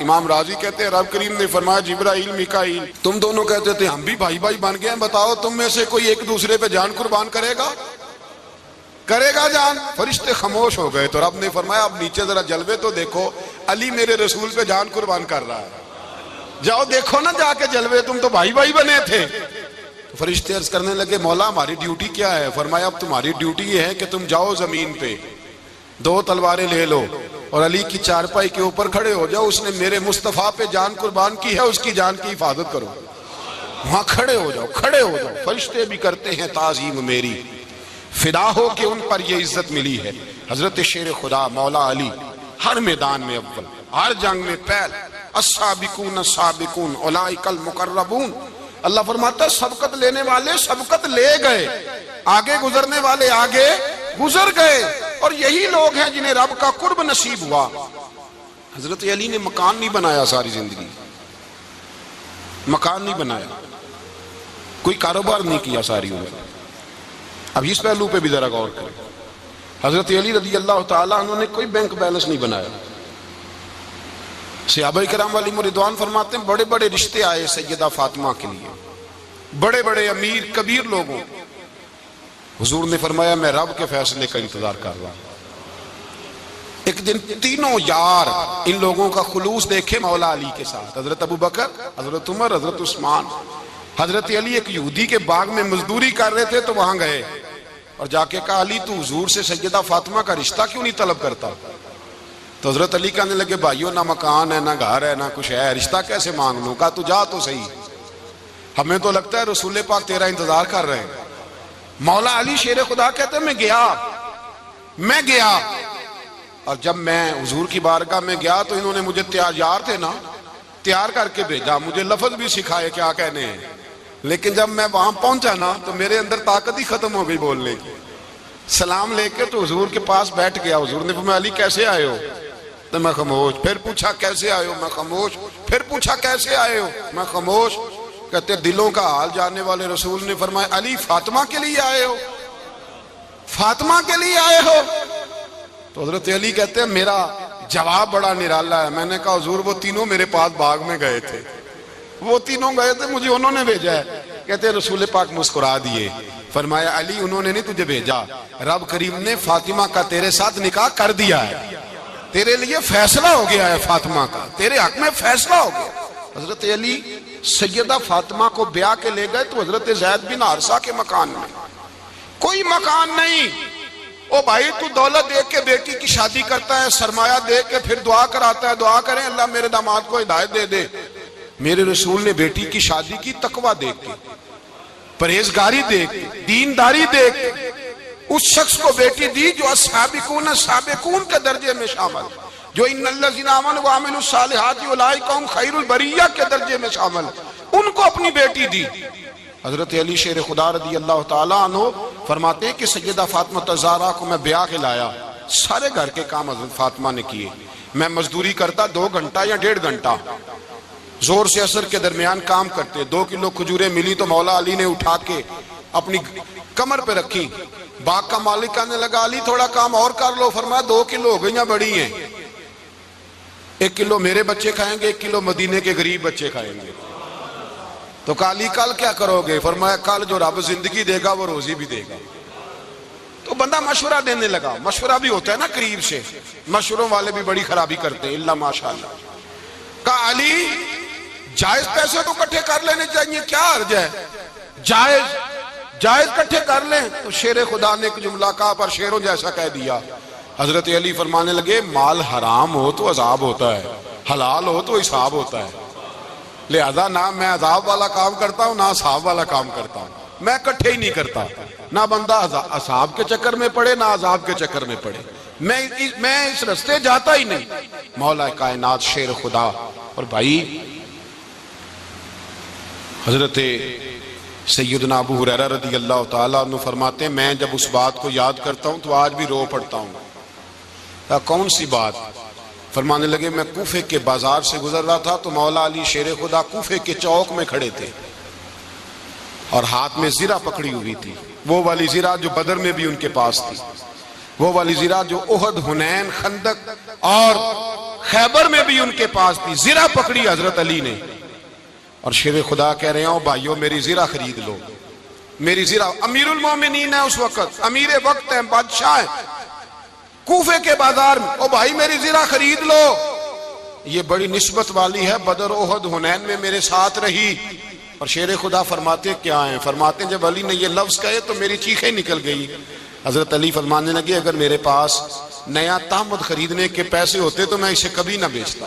Speaker 1: امام راضی کہتے ہیں رب کریم نے فرمایا جبرائیل میکائیل تم دونوں کہتے تھے ہم بھی بھائی بھائی بن گئے ہیں, بتاؤ تم میں سے کوئی ایک دوسرے پہ جان قربان کرے گا جان؟ فرشتے خاموش ہو گئے. تو رب نے فرمایا اب نیچے ذرا جلوے تو دیکھو, علی میرے رسول پہ جان قربان کر رہا ہے, جاؤ دیکھو نا جا کے جلوے, تم تو بھائی بھائی بنے تھے. فرشتے عرض کرنے لگے مولا ہماری ڈیوٹی کیا ہے؟ فرمایا اب تمہاری ڈیوٹی یہ ہے کہ تم جاؤ زمین پہ, 2 تلواریں لے لو اور علی کی چارپائی کے اوپر کھڑے ہو جاؤ, اس نے میرے مصطفیٰ پہ جان قربان کی ہے, اس کی جان کی حفاظت کرو. وہاں کھڑے ہو جاؤ. فرشتے بھی کرتے ہیں تعظیم میری, فدا ہو کہ ان پر یہ عزت ملی ہے. حضرت شیر خدا مولا علی ہر میدان میں اول, ہر جنگ میں پہل. السابقون السابقون اولئک المقربون. اللہ فرماتا ہے سبقت لینے والے سبقت لے گئے, آگے گزرنے والے آگے گزر گئے, اور یہی لوگ ہیں جنہیں رب کا قرب نصیب ہوا. حضرت علی نے مکان نہیں بنایا, ساری زندگی مکان نہیں بنایا, کوئی کاروبار نہیں کیا ساری عمر. اب اس پہلو پہ بھی ذرا غور کریں. حضرت علی رضی اللہ تعالیٰ عنہ نے کوئی بینک بیلنس نہیں بنایا. صحابہ کرام علیہم رضوان فرماتے ہیں بڑے بڑے رشتے آئے سیدہ فاطمہ کے لیے, بڑے بڑے امیر کبیر لوگوں. حضور نے فرمایا میں رب کے فیصلے کا انتظار کر رہا ہوں. ایک دن تینوں یار ان لوگوں کا خلوص دیکھے مولا علی کے ساتھ, حضرت ابو بکر, حضرت عمر, حضرت عثمان. حضرت علی ایک یہودی کے باغ میں مزدوری کر رہے تھے تو وہاں گئے اور جا کے کہا علی تو حضور سے سیدہ فاطمہ کا رشتہ کیوں نہیں طلب کرتا؟ تو حضرت علی کہنے لگے بھائیو نہ مکان ہے نہ گھر ہے نہ کچھ ہے, رشتہ کیسے مانگ لوں؟ کہا تو جا تو صحیح, ہمیں تو لگتا ہے رسول پاک تیرا انتظار کر رہے ہیں. مولا علی شیر خدا کہتے ہیں میں گیا اور جب میں حضور کی بارگاہ میں گیا تو انہوں نے مجھے یار تھے نا تیار کر کے بھیجا, مجھے لفظ بھی سکھائے کیا کہنے ہیں, لیکن جب میں وہاں پہنچا نا تو میرے اندر طاقت ہی ختم ہو گئی بولنے کی. سلام لے کے تو حضور کے پاس بیٹھ گیا. حضور نے فرمایا علی کیسے آئے ہو؟ تو میں خاموش. پھر پوچھا کیسے آئے ہو؟ میں خاموش. پھر پوچھا کیسے آئے ہو؟ میں خاموش. کہتے دلوں کا حال جاننے والے رسول نے فرمایا علی فاطمہ کے لیے آئے ہو؟ فاطمہ کے لیے آئے ہو؟ تو حضرت علی کہتے ہیں میرا جواب بڑا نرالا ہے. میں نے کہا حضور وہ تینوں میرے پاس باغ میں گئے تھے, وہ تینوں گئے تھے, مجھے انہوں نے بھیجا ہے. کہتے ہیں رسول پاک مسکرا دیے, فرمایا علی انہوں نے نہیں تجھے بھیجا، رب کریم نے فاطمہ کا تیرے ساتھ نکاح کر دیا ہے، تیرے لیے فیصلہ ہو گیا ہے فاطمہ کا، تیرے حق میں فیصلہ ہو گیا۔ حضرت علی سیدہ فاطمہ کو بیاہ کے لے گئے تو حضرت زید بن حارثہ کے مکان میں، کوئی مکان نہیں۔ او بھائی تو دولت دیکھ کے بیٹی کی شادی کرتا ہے، سرمایہ دیکھ کے پھر دعا کراتا ہے، دعا کریں اللہ میرے داماد کو ہدایت دے دے۔ میرے رسول نے بیٹی کی شادی کی تقوی دیکھ کے، پرہیزگاری دیکھ کے، دینداری دیکھ کے، اس شخص کو بیٹی دی جو السابقون سابقون کے درجے میں شامل، جو ان الذین آمنوا وعملوا الصالحات اولئک هم خیر البریہ کے درجے میں شامل، ان کو اپنی بیٹی دی۔ حضرت علی شیر خدا رضی اللہ تعالیٰ عنہ فرماتے ہیں کہ سیدہ فاطمہ الزہرا کو میں بیاہ کے لایا، سارے گھر کے کام حضرت فاطمہ نے کیے، میں مزدوری کرتا 2 گھنٹہ یا 1.5 گھنٹہ، زور سے عصر کے درمیان کام کرتے، 2 کلو کھجوریں ملی تو مولا علی نے اٹھا کے اپنی کمر پہ رکھی، باغ کا مالک کہنے لگا علی تھوڑا کام اور کر لو، فرمایا 2 کلو ہو گئیاں بڑی ہیں، 1 کلو میرے بچے کھائیں گے، 1 کلو مدینے کے غریب بچے کھائیں گے۔ تو کالی کل کیا کرو گے؟ فرمایا کل جو رب زندگی دے گا وہ روزی بھی دے گا۔ تو بندہ مشورہ دینے لگا، مشورہ بھی ہوتا ہے نا قریب سے، مشوروں والے بھی بڑی خرابی کرتے ہیں، اللہ ماشاءاللہ۔ کہا علی جائز پیسے تو کٹھے کر لینے چاہیے، کیا عرض ہے، جائز کٹھے کر لیں۔ تو شیر خدا نے ایک جملہ کہا پر شیروں جیسا کہہ دیا۔ حضرت علی فرمانے لگے مال حرام ہو تو عذاب ہوتا ہے، حلال ہو تو حساب ہوتا ہے، لہذا نہ میں عذاب والا کام کرتا ہوں نہ حساب والا کام کرتا ہوں، میں کٹھے ہی نہیں کرتا، نہ بندہ حساب کے چکر میں پڑے نہ عذاب کے چکر میں پڑے، میں اس رستے جاتا ہی نہیں۔ مولا کائنات شیر خدا۔ اور بھائی حضرت سیدنا ابو ہریرہ رضی اللہ تعالیٰ عنہ فرماتے ہیں میں جب اس بات کو یاد کرتا ہوں تو آج بھی رو پڑتا ہوں۔ کون سی بات؟ فرمانے لگے میں کوفے کے بازار سے گزر رہا تھا تو مولا علی شیر خدا کوفے کے چوک میں کھڑے تھے اور ہاتھ میں زرہ پکڑی ہوئی تھی، وہ والی زرہ جو بدر میں بھی ان کے پاس تھی، وہ والی زرہ جو احد، حنین، خندق اور خیبر میں بھی ان کے پاس تھی، زرہ پکڑی حضرت علی نے اور شیر خدا کہہ رہے ہیں بھائیو میری زرہ خرید لو، میری زرہ، امیر المومنین ہے اس وقت، امیر وقت ہے، بادشاہ ہے کوفے کے بازار میں، او بھائی میری زرہ خرید لو، یہ بڑی نسبت والی ہے، بدر، احد، حنین میں میرے ساتھ رہی۔ اور شیر خدا فرماتے کیا ہیں؟ فرماتے ہیں جب علی نے یہ لفظ کہے تو میری چیخیں نکل گئی۔ حضرت علی فرمانے لگے اگر میرے پاس نیا تامد خریدنے کے پیسے ہوتے تو میں اسے کبھی نہ بیچتا،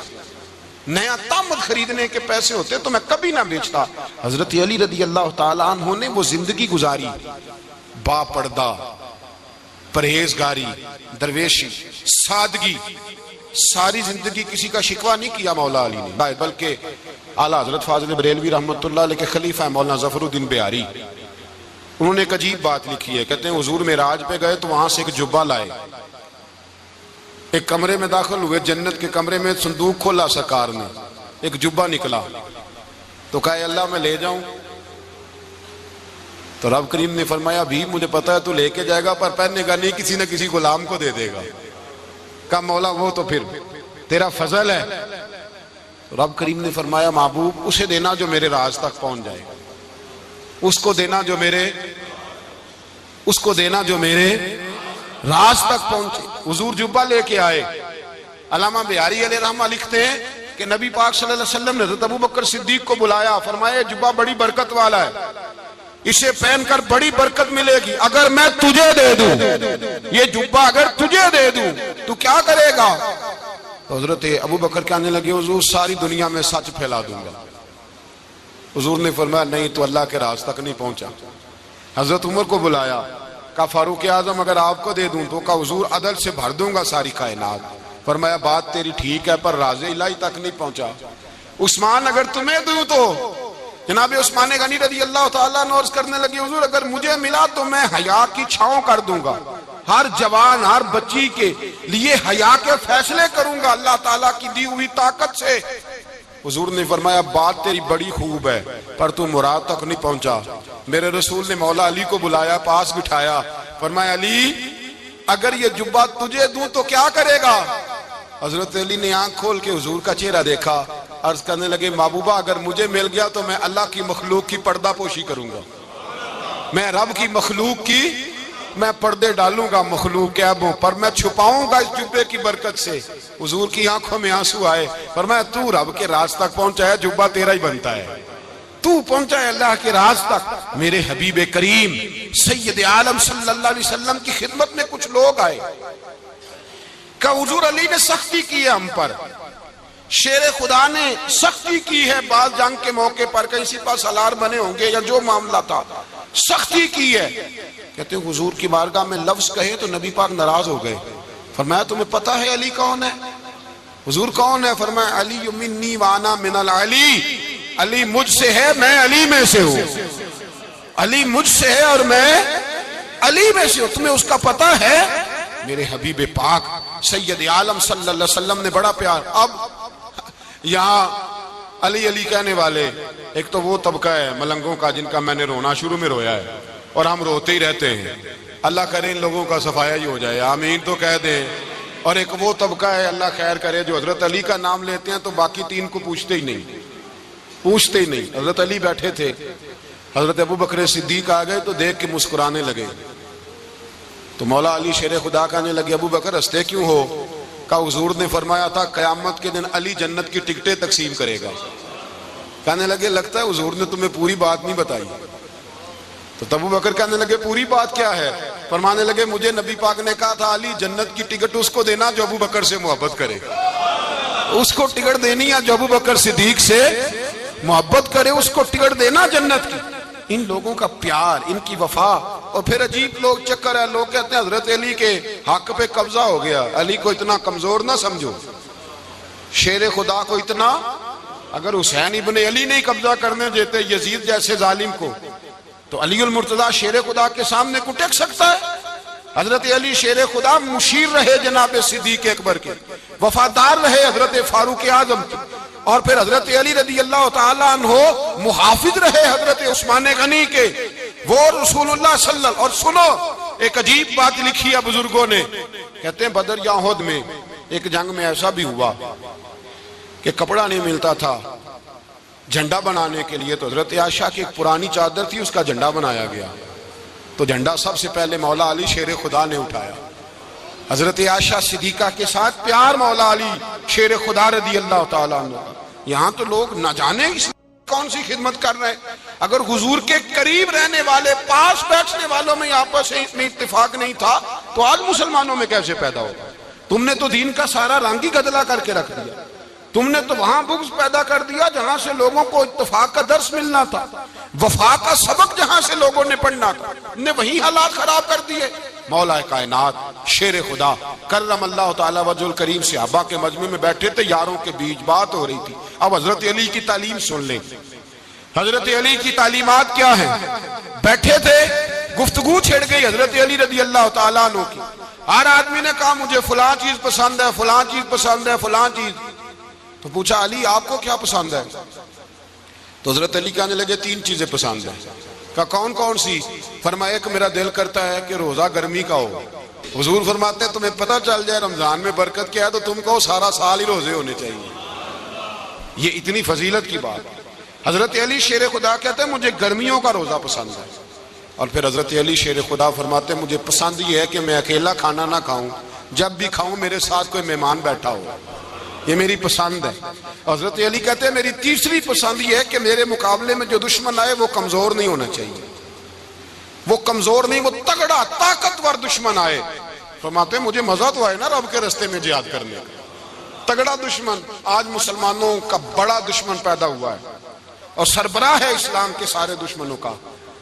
Speaker 1: نیا تامد خریدنے کے پیسے ہوتے تو میں کبھی نہ بیچتا۔ حضرت علی رضی اللہ تعالیٰ عنہ نے وہ زندگی گزاری، با پردہ، پرہیزگاری، درویشی، سادگی، ساری زندگی کسی کا شکوہ نہیں کیا مولا علی نے، بلکہ اعلیٰ حضرت فاضل بریلوی رحمۃ اللہ علیہ کے خلیفہ مولانا ظفر الدین بہاری، انہوں نے ایک عجیب بات لکھی ہے، کہتے ہیں حضور معراج پہ گئے تو وہاں سے ایک جبہ لائے، ایک کمرے میں داخل ہوئے، جنت کے کمرے میں صندوق کھولا سرکار نے، ایک جبہ نکلا تو کہا اللہ میں لے جاؤں؟ تو رب کریم نے فرمایا بھی مجھے پتا ہے تو لے کے جائے گا پر پہننے گا نہیں، کسی نہ کسی غلام کو دے دے گا۔ کہا مولا وہ تو پھر تیرا فضل ہے۔ رب کریم نے فرمایا محبوب اسے دینا جو میرے راز تک پہنچ جائے، اس کو دینا جو میرے راز تک پہنچے۔ حضور جبہ لے کے آئے، علامہ بہاری علیہ رحمہ لکھتے ہیں کہ نبی پاک صلی اللہ علیہ وسلم نے حضرت ابوبکر صدیق کو بلایا، فرمایا جبہ بڑی برکت والا ہے، اسے پہن کر بڑی برکت ملے گی، اگر میں تجھے دے دوں یہ جبہ، اگر تجھے دے دوں تو کیا کرے گا؟ تو حضرت ابوبکر کہنے لگے حضور ساری دنیا میں سچ پھیلا دوں گا۔ حضور نے فرمایا نہیں تو اللہ کے راز تک نہیں پہنچا۔ حضرت عمر کو بلایا، کہا فاروق اعظم اگر آپ کو دے دوں تو کہا حضور عدل سے بھر دوں گا ساری کائنات۔ فرمایا بات تیری ٹھیک ہے پر راز الہی تک نہیں پہنچا۔ عثمان اگر تمہیں دوں تو جناب عثمان غنی رضی اللہ تعالیٰ عنہ عرض کرنے لگے حضور اگر مجھے ملا تو میں حیا کی چھاؤں کر دوں گا، ہر جوان ہر بچی کے لیے حیا کے فیصلے کروں گا اللہ تعالیٰ کی دی ہوئی طاقت سے۔ حضور نے فرمایا بات تیری بڑی خوب ہے پر تو مراد تک نہیں پہنچا۔ میرے رسول نے مولا علی کو بلایا، پاس بٹھایا، فرمایا علی اگر یہ جبہ تجھے دوں تو کیا کرے گا؟ حضرت علی نے آنکھ کھول کے حضور کا چہرہ دیکھا، عرض کرنے لگے محبوبہ اگر مجھے مل گیا تو میں اللہ کی مخلوق کی پردہ پوشی کروں گا۔ میں رب کی مخلوق کی میں پردے ڈالوں گا مخلوق کے عیبوں پر، میں چھپاؤں گا اس جبے کی برکت سے۔ حضور کی آنکھوں میں آنسو آئے، فرمایا تو رب کے راز تک پہنچا ہے، جبہ تیرا ہی بنتا ہے، تو پہنچا ہے اللہ کے راز تک۔ میرے حبیب کریم سید عالم صلی اللہ علیہ وسلم کی خدمت میں کچھ لوگ آئے کہ حضور علی نے سختی کی ہے ہم پر، شیر خدا نے سختی کی ہے، بعض جنگ کے موقع پر کہیں سپہ سالار بنے ہوں گے یا جو معاملہ تھا، سختی کی ہے۔ کہتے ہیں حضور کی بارگاہ میں لفظ کہے تو نبی پاک ناراض ہو گئے۔ فرمایا تمہیں پتہ ہے علی کون ہے؟ حضور کون ہے؟ فرمایا علی منی وانا من العلی، علی مجھ سے ہے میں علی میں سے ہوں، علی مجھ سے ہے اور میں علی میں سے ہوں، تمہیں اس کا پتہ ہے؟ میرے حبیب پاک سید عالم صلی اللہ علیہ وسلم نے بڑا پیار۔ اب یہاں علی علی کہنے والے ایک تو وہ طبقہ ہے ملنگوں کا جن کا میں نے رونا شروع میں رویا ہے اور ہم روتے ہی رہتے ہیں، اللہ کرے ان لوگوں کا صفایا ہی ہو جائے، آمین تو کہہ دیں۔ اور ایک وہ طبقہ ہے اللہ خیر کرے جو حضرت علی کا نام لیتے ہیں تو باقی تین کو پوچھتے ہی نہیں، پوچھتے ہی نہیں۔ حضرت علی بیٹھے تھے، حضرت ابو بکر صدیق آ گئے تو دیکھ کے مسکرانے لگے، تو مولا علی شیر خدا کہنے لگے ابو بکر ہنستے کیوں ہو؟ کہا حضور نے فرمایا تھا قیامت کے دن علی جنت کی ٹکٹیں تقسیم کرے گا۔ کہنے لگے لگتا ہے حضور نے تمہیں پوری بات نہیں بتائی۔ تو ابو بکر کہنے لگے پوری بات کیا ہے؟ فرمانے لگے مجھے نبی پاک نے کہا تھا علی جنت کی ٹکٹ اس کو دینا جو ابو بکر سے محبت کرے، اس کو ٹکٹ دینی ہے جو ابو بکر صدیق سے محبت کرے، اس کو ٹکٹ دینا جنت کی۔ ان لوگوں کا پیار، ان کی وفا۔ اور پھر عجیب لوگ چکر ہے، لوگ کہتے ہیں حضرت علی کے حق پہ قبضہ ہو گیا، علی کو اتنا کمزور نہ سمجھو، شیر خدا کو اتنا، اگر حسین ابن علی نہیں قبضہ کرنے دیتے یزید جیسے ظالم کو تو علی المرتضیٰ شیر خدا کے سامنے کو ٹک سکتا ہے؟ حضرت علی شیر خدا مشیر رہے جناب صدیق اکبر کے، وفادار رہے حضرت فاروق اعظم کے، اور پھر حضرت علی رضی اللہ تعالیٰ عنہ محافظ رہے حضرت عثمان غنی کے، وہ رسول اللہ صلی اللہ علیہ وسلم۔ اور سنو ایک عجیب بات لکھی ہے بزرگوں نے، کہتے ہیں بدر یا احد میں ایک جنگ میں ایسا بھی ہوا کہ کپڑا نہیں ملتا تھا جھنڈا بنانے کے لیے، تو حضرت عائشہ کی ایک پرانی چادر تھی اس کا جھنڈا بنایا گیا، تو جھنڈا سب سے پہلے مولا علی شیر خدا نے اٹھایا۔ حضرت عائشہ صدیقہ کے ساتھ پیار مولا علی شیر خدا رضی اللہ تعالیٰ عنہ۔ یہاں تو لوگ نہ جانے اس کون سی خدمت کر رہے ہیں۔ اگر حضور کے قریب رہنے والے پاس بیٹھنے والوں میں آپس میں اتفاق نہیں تھا تو آج مسلمانوں میں کیسے پیدا ہوگا؟ تم نے تو دین کا سارا رنگ ہی گدلا کر کے رکھ دیا، تم نے تو وہاں بغض پیدا کر دیا جہاں سے لوگوں کو اتفاق کا درس ملنا تھا، وفا کا سبق جہاں سے لوگوں نے پڑھنا تھا، نے وہی حالات خراب کر دیے۔ مولا کائنات شیر خدا کرم اللہ تعالیٰ وجہ الکریم صحابہ کے مجمع میں بیٹھے تھے، یاروں کے بیچ بات ہو رہی تھی۔ اب حضرت علی کی تعلیم سن لیں، حضرت علی کی تعلیمات کیا ہیں؟ بیٹھے تھے، گفتگو چھڑ گئی حضرت علی رضی اللہ تعالیٰ عنہ کی، ہر آدمی نے کہا مجھے فلاں چیز پسند ہے، فلاں چیز پسند ہے، فلاں چیز۔ تو پوچھا علی آپ کو کیا پسند ہے؟ تو حضرت علی کہنے لگے تین چیزیں پسند ہیں۔ کہا کون کون سی؟ فرمایا کہ میرا دل کرتا ہے کہ روزہ گرمی کا ہو۔ حضور فرماتے ہیں تمہیں پتہ چل جائے رمضان میں برکت کیا ہے تو تم کو سارا سال ہی روزے ہونے چاہیے، یہ اتنی فضیلت کی بات۔ حضرت علی شیر خدا کہتے ہیں مجھے گرمیوں کا روزہ پسند ہے، اور پھر حضرت علی شیر خدا فرماتے ہیں مجھے پسند یہ ہے کہ میں اکیلا کھانا نہ کھاؤں، جب بھی کھاؤں میرے ساتھ کوئی مہمان بیٹھا ہو، یہ میری پسند ہے۔ حضرت علی کہتے ہیں میری تیسری پسند یہ ہے کہ میرے مقابلے میں جو دشمن آئے وہ کمزور نہیں ہونا چاہیے، وہ کمزور نہیں، وہ تگڑا طاقتور دشمن آئے۔ فرماتے ہیں مجھے مزہ تو آئے نا رب کے رستے میں جہاد کرنے کا، تگڑا دشمن۔ آج مسلمانوں کا بڑا دشمن پیدا ہوا ہے اور سربراہ ہے اسلام کے سارے دشمنوں کا،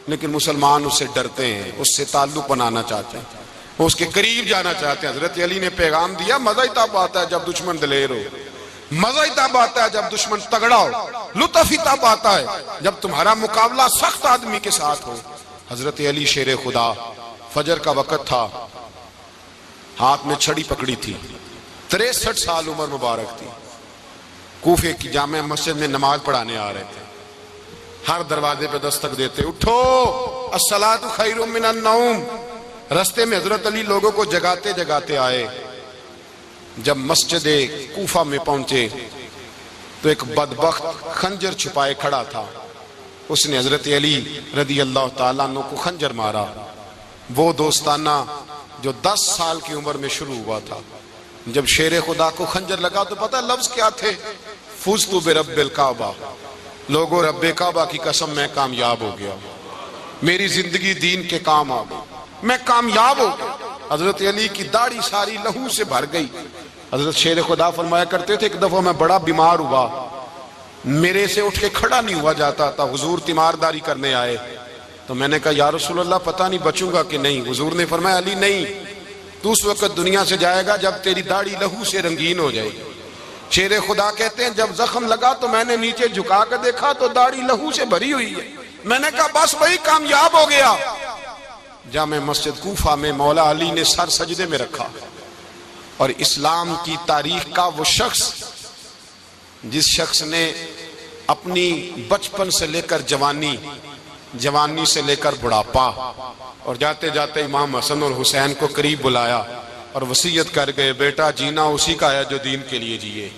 Speaker 1: لیکن مسلمان اس سے ڈرتے ہیں، اس سے تعلق بنانا چاہتے ہیں، وہ اس کے قریب جانا چاہتے ہیں۔ حضرت علی نے پیغام دیا مزہ ہی تب آتا ہے جب دشمن دلیر ہو، مزہ ہی تب آتا ہے جب دشمن تگڑا ہو، لطف ہی تب آتا ہے جب تمہارا مقابلہ سخت آدمی کے ساتھ ہو۔ حضرت علی شیر خدا، فجر کا وقت تھا، ہاتھ میں چھڑی پکڑی تھی، 63 سال عمر مبارک تھی، کوفے کی جامع مسجد میں نماز پڑھانے آ رہے تھے، ہر دروازے پہ دستک دیتے اٹھو الصلاۃ خیر من النوم۔ رستے میں حضرت علی لوگوں کو جگاتے جگاتے آئے، جب مسجد کوفہ میں پہنچے تو ایک بدبخت خنجر چھپائے کھڑا تھا، اس نے حضرت علی رضی اللہ تعالیٰ عنہ کو خنجر مارا. وہ دوستانہ جو 10 سال کی عمر میں شروع ہوا تھا. جب شیر خدا کو خنجر لگا تو پتہ لفظ کیا تھے؟ فزت برب الکعبہ، لوگوں رب کعبہ کی قسم میں کامیاب ہو گیا، میری زندگی دین کے کام آ گئی، میں کامیاب ہو گیا. حضرت علی کی داڑھی ساری لہو سے بھر گئی. حضرت شیر خدا فرمایا کرتے تھے ایک دفعہ میں بڑا بیمار ہوا، میرے سے اٹھ کے کھڑا نہیں ہوا جاتا تھا. حضور تیمارداری کرنے آئے تو میں نے کہا یا رسول اللہ پتہ نہیں بچوں گا کہ نہیں. حضور نے فرمایا علی نہیں، تو اس وقت دنیا سے جائے گا جب تیری داڑھی لہو سے رنگین ہو جائے گی. شیر خدا کہتے ہیں جب زخم لگا تو میں نے نیچے جھکا کر دیکھا تو داڑھی لہو سے بھری ہوئی ہے. میں نے کہا بس وہی کامیاب ہو گیا. جامع مسجد کوفہ میں مولا علی نے سر سجدے میں رکھا اور اسلام کی تاریخ کا وہ شخص جس شخص نے اپنی بچپن سے لے کر جوانی سے لے کر بڑھاپا اور جاتے جاتے امام حسن اور حسین کو قریب بلایا اور وصیت کر گئے بیٹا جینا اسی کا ہے جو دین کے لیے جیے،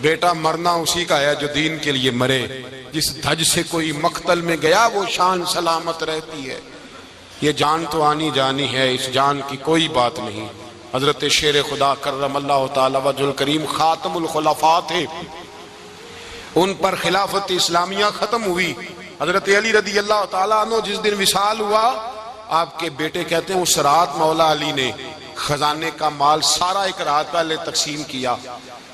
Speaker 1: بیٹا مرنا اسی کا ہے جو دین کے لیے مرے. جس دھج سے کوئی مقتل میں گیا وہ شان سلامت رہتی ہے. یہ جان تو آنی جانی ہے، اس جان کی کوئی بات نہیں. حضرت شیر خدا کرم اللہ تعالی وجہ الکریم خاتم الخلفاء تھے، ان پر خلافت اسلامیہ ختم ہوئی. حضرت علی رضی اللہ تعالیٰ عنہ جس دن وصال ہوا، آپ کے بیٹے کہتے ہیں اس رات مولا علی نے خزانے کا مال سارا ایک رات پہلے تقسیم کیا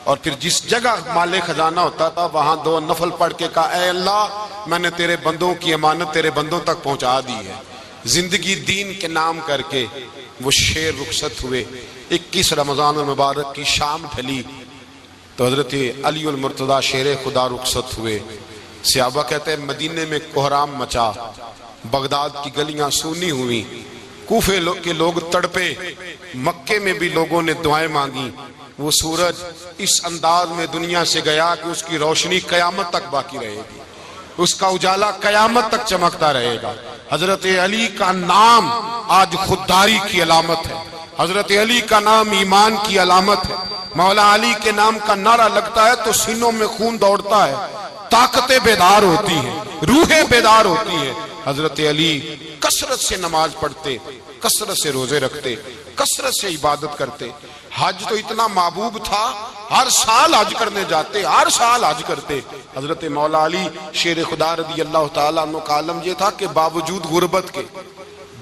Speaker 1: اور پھر جس جگہ مال خزانہ ہوتا تھا وہاں 2 نفل پڑھ کے کہا اے اللہ میں نے تیرے بندوں کی امانت تیرے بندوں تک پہنچا دی ہے. زندگی دین کے نام کر کے وہ شیر رخصت ہوئے. 21 رمضان المبارک کی شام ڈھلی تو حضرت علی المرتضیٰ شیر خدا رخصت ہوئے. صحابہ کہتے ہیں مدینے میں کوہرام مچا، بغداد کی گلیاں سونی ہوئی، کوفے کے لوگ تڑپے، مکے میں بھی لوگوں نے دعائیں مانگی. وہ سورج اس انداز میں دنیا سے گیا کہ اس کی روشنی قیامت تک باقی رہے گی، اس کا اجالا قیامت تک چمکتا رہے گا. حضرت علی کا نام آج خودداری کی علامت ہے، حضرت علی کا نام ایمان کی علامت ہے. مولا علی کے نام کا نعرہ لگتا ہے تو سینوں میں خون دوڑتا ہے، طاقتیں بیدار ہوتی ہیں، روحیں بیدار ہوتی ہیں. حضرت علی کثرت سے نماز پڑھتے، کثرت سے روزے رکھتے، کثرت سے عبادت کرتے. حج تو اتنا محبوب تھا ہر سال حج کرنے جاتے، ہر سال حج کرتے. حضرت مولا علی شیر خدا رضی اللہ تعالیٰ عنہ کا عالم یہ تھا کہ باوجود غربت کے،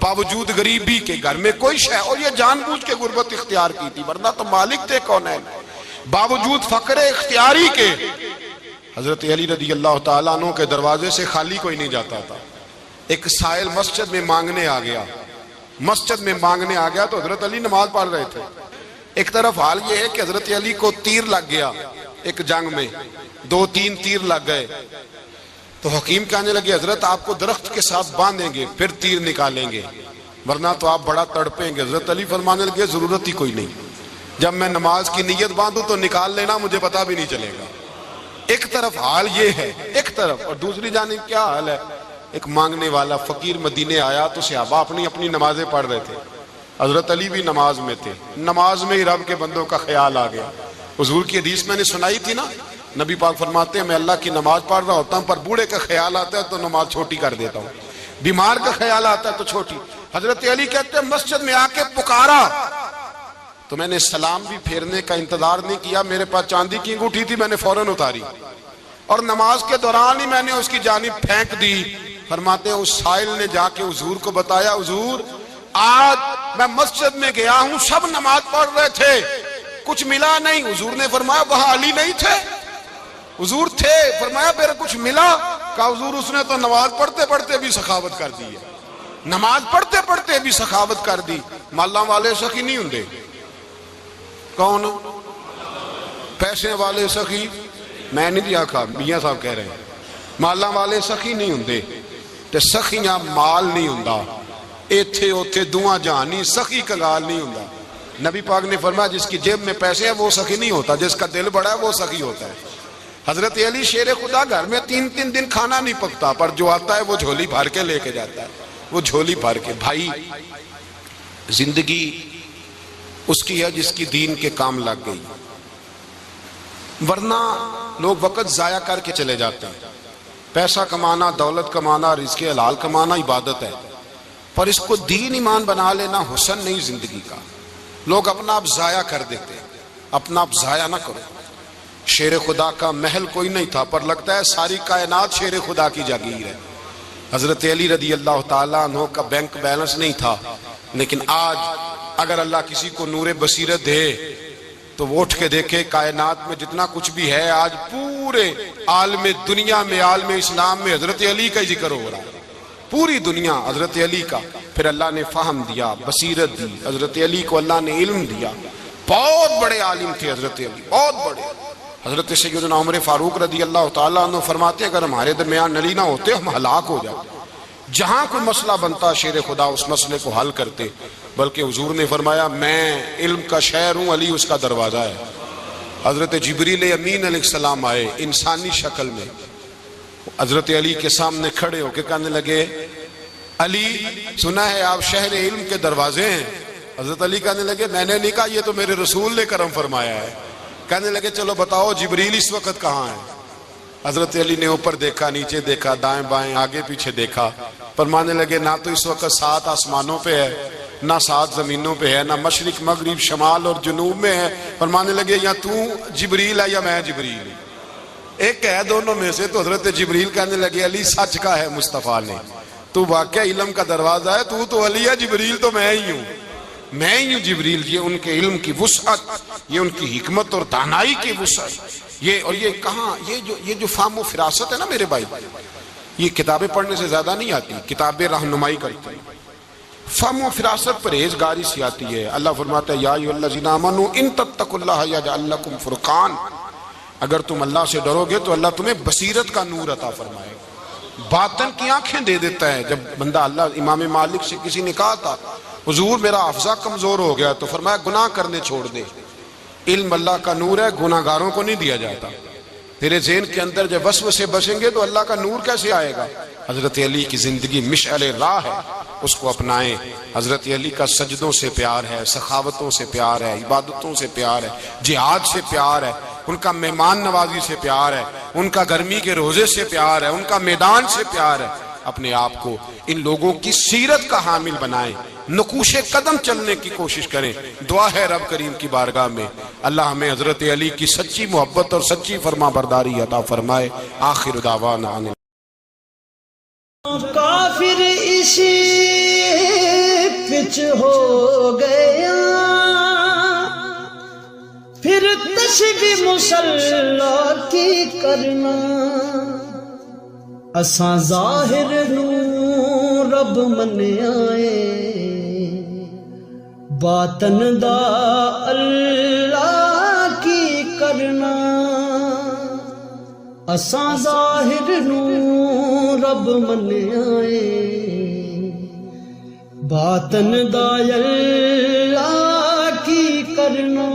Speaker 1: باوجود غریبی کے، گھر میں کوئی شے، اور یہ جان بوجھ کے غربت اختیار کی تھی ورنہ تو مالک تھے کونین، باوجود فقر اختیاری کے حضرت علی رضی اللہ تعالیٰ عنہ کے دروازے سے خالی کوئی نہیں جاتا تھا. ایک سائل مسجد میں مانگنے آ گیا تو حضرت علی نماز پڑھ رہے تھے. ایک طرف حال یہ ہے کہ حضرت علی کو تیر لگ گیا ایک جنگ میں، 2-3 تیر لگ گئے تو حکیم کہنے لگے حضرت آپ کو درخت کے ساتھ باندھیں گے پھر تیر نکالیں گے ورنہ تو آپ بڑا تڑپیں گے. حضرت علی فرمانے لگے ضرورت ہی کوئی نہیں، جب میں نماز کی نیت باندھوں تو نکال لینا، مجھے پتا بھی نہیں چلے گا. ایک طرف حال یہ ہے، ایک طرف، اور دوسری جانب کیا حال ہے؟ ایک مانگنے والا فقیر مدینے آیا تو صحابہ اپنی نمازیں پڑھ رہے تھے، حضرت علی بھی نماز میں تھے. نماز میں ہی رب کے بندوں کا خیال آ گیا. حضور کی حدیث میں نے سنائی تھی نا، نبی پاک فرماتے ہیں میں اللہ کی نماز پڑھ رہا ہوتا ہوں پر بوڑھے کا خیال آتا ہے تو نماز چھوٹی کر دیتا ہوں، بیمار کا خیال آتا ہے تو چھوٹی. حضرت علی کہتے ہیں مسجد میں آ کے پکارا تو میں نے سلام بھی پھیرنے کا انتظار نہیں کیا، میرے پاس چاندی کی انگوٹھی تھی، میں نے فوراً اتاری اور نماز کے دوران ہی میں نے اس کی جانب پھینک دی. فرماتے ہیں اس سائل نے جا کے حضور کو بتایا حضور آج میں مسجد میں گیا ہوں، سب نماز پڑھ رہے تھے، کچھ ملا نہیں. حضور نے فرمایا وہاں علی نہیں تھے؟ حضور تھے. فرمایا پھر کچھ ملا؟ کہا حضور اس نے تو نماز پڑھتے پڑھتے بھی سخاوت کر دی ہے، نماز پڑھتے پڑھتے بھی سخاوت کر دی. مالاں والے سخی نہیں ہوندے، کون پیسے والے سخی؟ میں نہیں دیا کھا، میاں صاحب کہہ رہے ہیں مالاں والے سخی نہیں ہوندے تے سخیاں مال نہیں ہوندا، ایتھے اوتھے دعا جہانی سخی کنگال نہیں ہوندا. نبی پاک نے فرمایا جس کی جیب میں پیسے ہیں وہ سخی نہیں ہوتا، جس کا دل بڑا ہے وہ سخی ہوتا ہے. حضرت علی شیر خدا گھر میں 3 دن کھانا نہیں پکتا پر جو آتا ہے وہ جھولی بھر کے لے کے جاتا ہے، وہ جھولی بھر کے. بھائی زندگی اس کی ہے جس کی دین کے کام لگ گئی، ورنہ لوگ وقت ضائع کر کے چلے جاتے ہیں. پیسہ کمانا، دولت کمانا، رزق حلال کمانا عبادت ہے، پر اس کو دین ایمان بنا لینا حسن نہیں زندگی کا۔ لوگ اپنا آپ ضائع کر دیتے ہیں، اپنا آپ ضائع نہ کرو۔ شیر خدا کا محل کوئی نہیں تھا، پر لگتا ہے ساری کائنات شیر خدا کی جاگیر ہے۔ حضرت علی رضی اللہ تعالیٰ عنہ کا بینک بیلنس نہیں تھا، لیکن آج اگر اللہ کسی کو نور بصیرت دے تو وہ اٹھ کے دیکھے کائنات میں جتنا کچھ بھی ہے، آج پورے عالم دنیا میں، عالم اسلام میں حضرت علی کا ہی ذکر ہو رہا ہے، پوری دنیا حضرت علی کا۔ پھر اللہ نے فہم دیا، بصیرت دی، حضرت علی کو اللہ نے علم دیا۔ بہت بڑے عالم تھے حضرت علی، بہت بڑے۔ حضرت سیدنا عمر فاروق رضی اللہ تعالیٰ عنہ فرماتے اگر ہمارے درمیان علی نہ ہوتے ہم ہلاک ہو جاتے، جہاں کوئی مسئلہ بنتا شیر خدا اس مسئلے کو حل کرتے، بلکہ حضور نے فرمایا میں علم کا شہر ہوں، علی اس کا دروازہ ہے۔ حضرت جبریل امین علیہ السلام آئے انسانی شکل میں، حضرت علی کے سامنے کھڑے ہو کے کہنے لگے علی سنا ہے آپ شہر علم کے دروازے ہیں۔ حضرت علی کہنے لگے میں نے نہیں کہا، یہ تو میرے رسول نے کرم فرمایا ہے۔ کہنے لگے چلو بتاؤ جبریل اس وقت کہاں ہے؟ حضرت علی نے اوپر دیکھا، نیچے دیکھا، دائیں بائیں آگے پیچھے دیکھا، فرمانے لگے نہ تو اس وقت 7 آسمانوں پہ ہے، نہ 7 زمینوں پہ ہے، نہ مشرق مغرب شمال اور جنوب میں ہے۔ فرمانے لگے یا تو جبریل ہے یا میں جبریل ہوں، ایک ہے دونوں میں سے۔ تو حضرت جبریل کہنے لگے علی سچ کا ہے مصطفیٰ نے، تو واقعہ علم کا دروازہ ہے، تو علی ہے، جبریل تو میں ہی ہوں، میں ہی ہوں جبریل۔ یہ ان کے علم کی وسعت، یہ ان کی حکمت اور دانائی کی وسعت، یہ کہاں یہ جو فہم و فراست ہے نا میرے بھائی، یہ کتابیں پڑھنے سے زیادہ نہیں آتی، کتابیں رہنمائی کرتی ہیں۔ فہم و فراست پرہیزگاری سے آتی ہے۔ اللہ فرماتا ہے یا ایھا الذین آمنوا ان تتقوا اللہ یجعل لکم فرقان، اگر تم اللہ سے ڈرو گے تو اللہ تمہیں بصیرت کا نور عطا فرمائے گا، باطن کی آنکھیں دے دیتا ہے۔ جب بندہ اللہ امام مالک سے کسی نے کہا تھا حضور میرا حافظہ کمزور ہو گیا، تو فرمایا گناہ کرنے چھوڑ دے، علم اللہ کا نور ہے، گناہ گاروں کو نہیں دیا جاتا۔ تیرے ذہن کے اندر جب وسوسے بسیں گے تو اللہ کا نور کیسے آئے گا؟ حضرت علی کی زندگی مشعل راہ ہے، اس کو اپنائیں۔ حضرت علی کا سجدوں سے پیار ہے، سخاوتوں سے پیار ہے، عبادتوں سے پیار ہے، جہاد سے پیار ہے، ان کا مہمان نوازی سے پیار ہے، ان کا گرمی کے روزے سے پیار ہے، ان کا میدان سے پیار ہے۔ اپنے آپ کو ان لوگوں کی سیرت کا حامل بنائیں، نقوش قدم چلنے کی کوشش کریں۔ دعا ہے رب کریم کی بارگاہ میں اللہ ہمیں حضرت علی کی سچی محبت اور سچی فرما برداری عطا فرمائے۔ آخر دعوانا
Speaker 2: کافر اسی پچ ہو گیا، پھر تشبیہ مصلی کی کرنا، اساں ظاہر نوں رب منیائے، باطن دا اللہ کی کرنا، اساں ظاہر نوں رب منیائے، باطن دا اللہ کی کرنا۔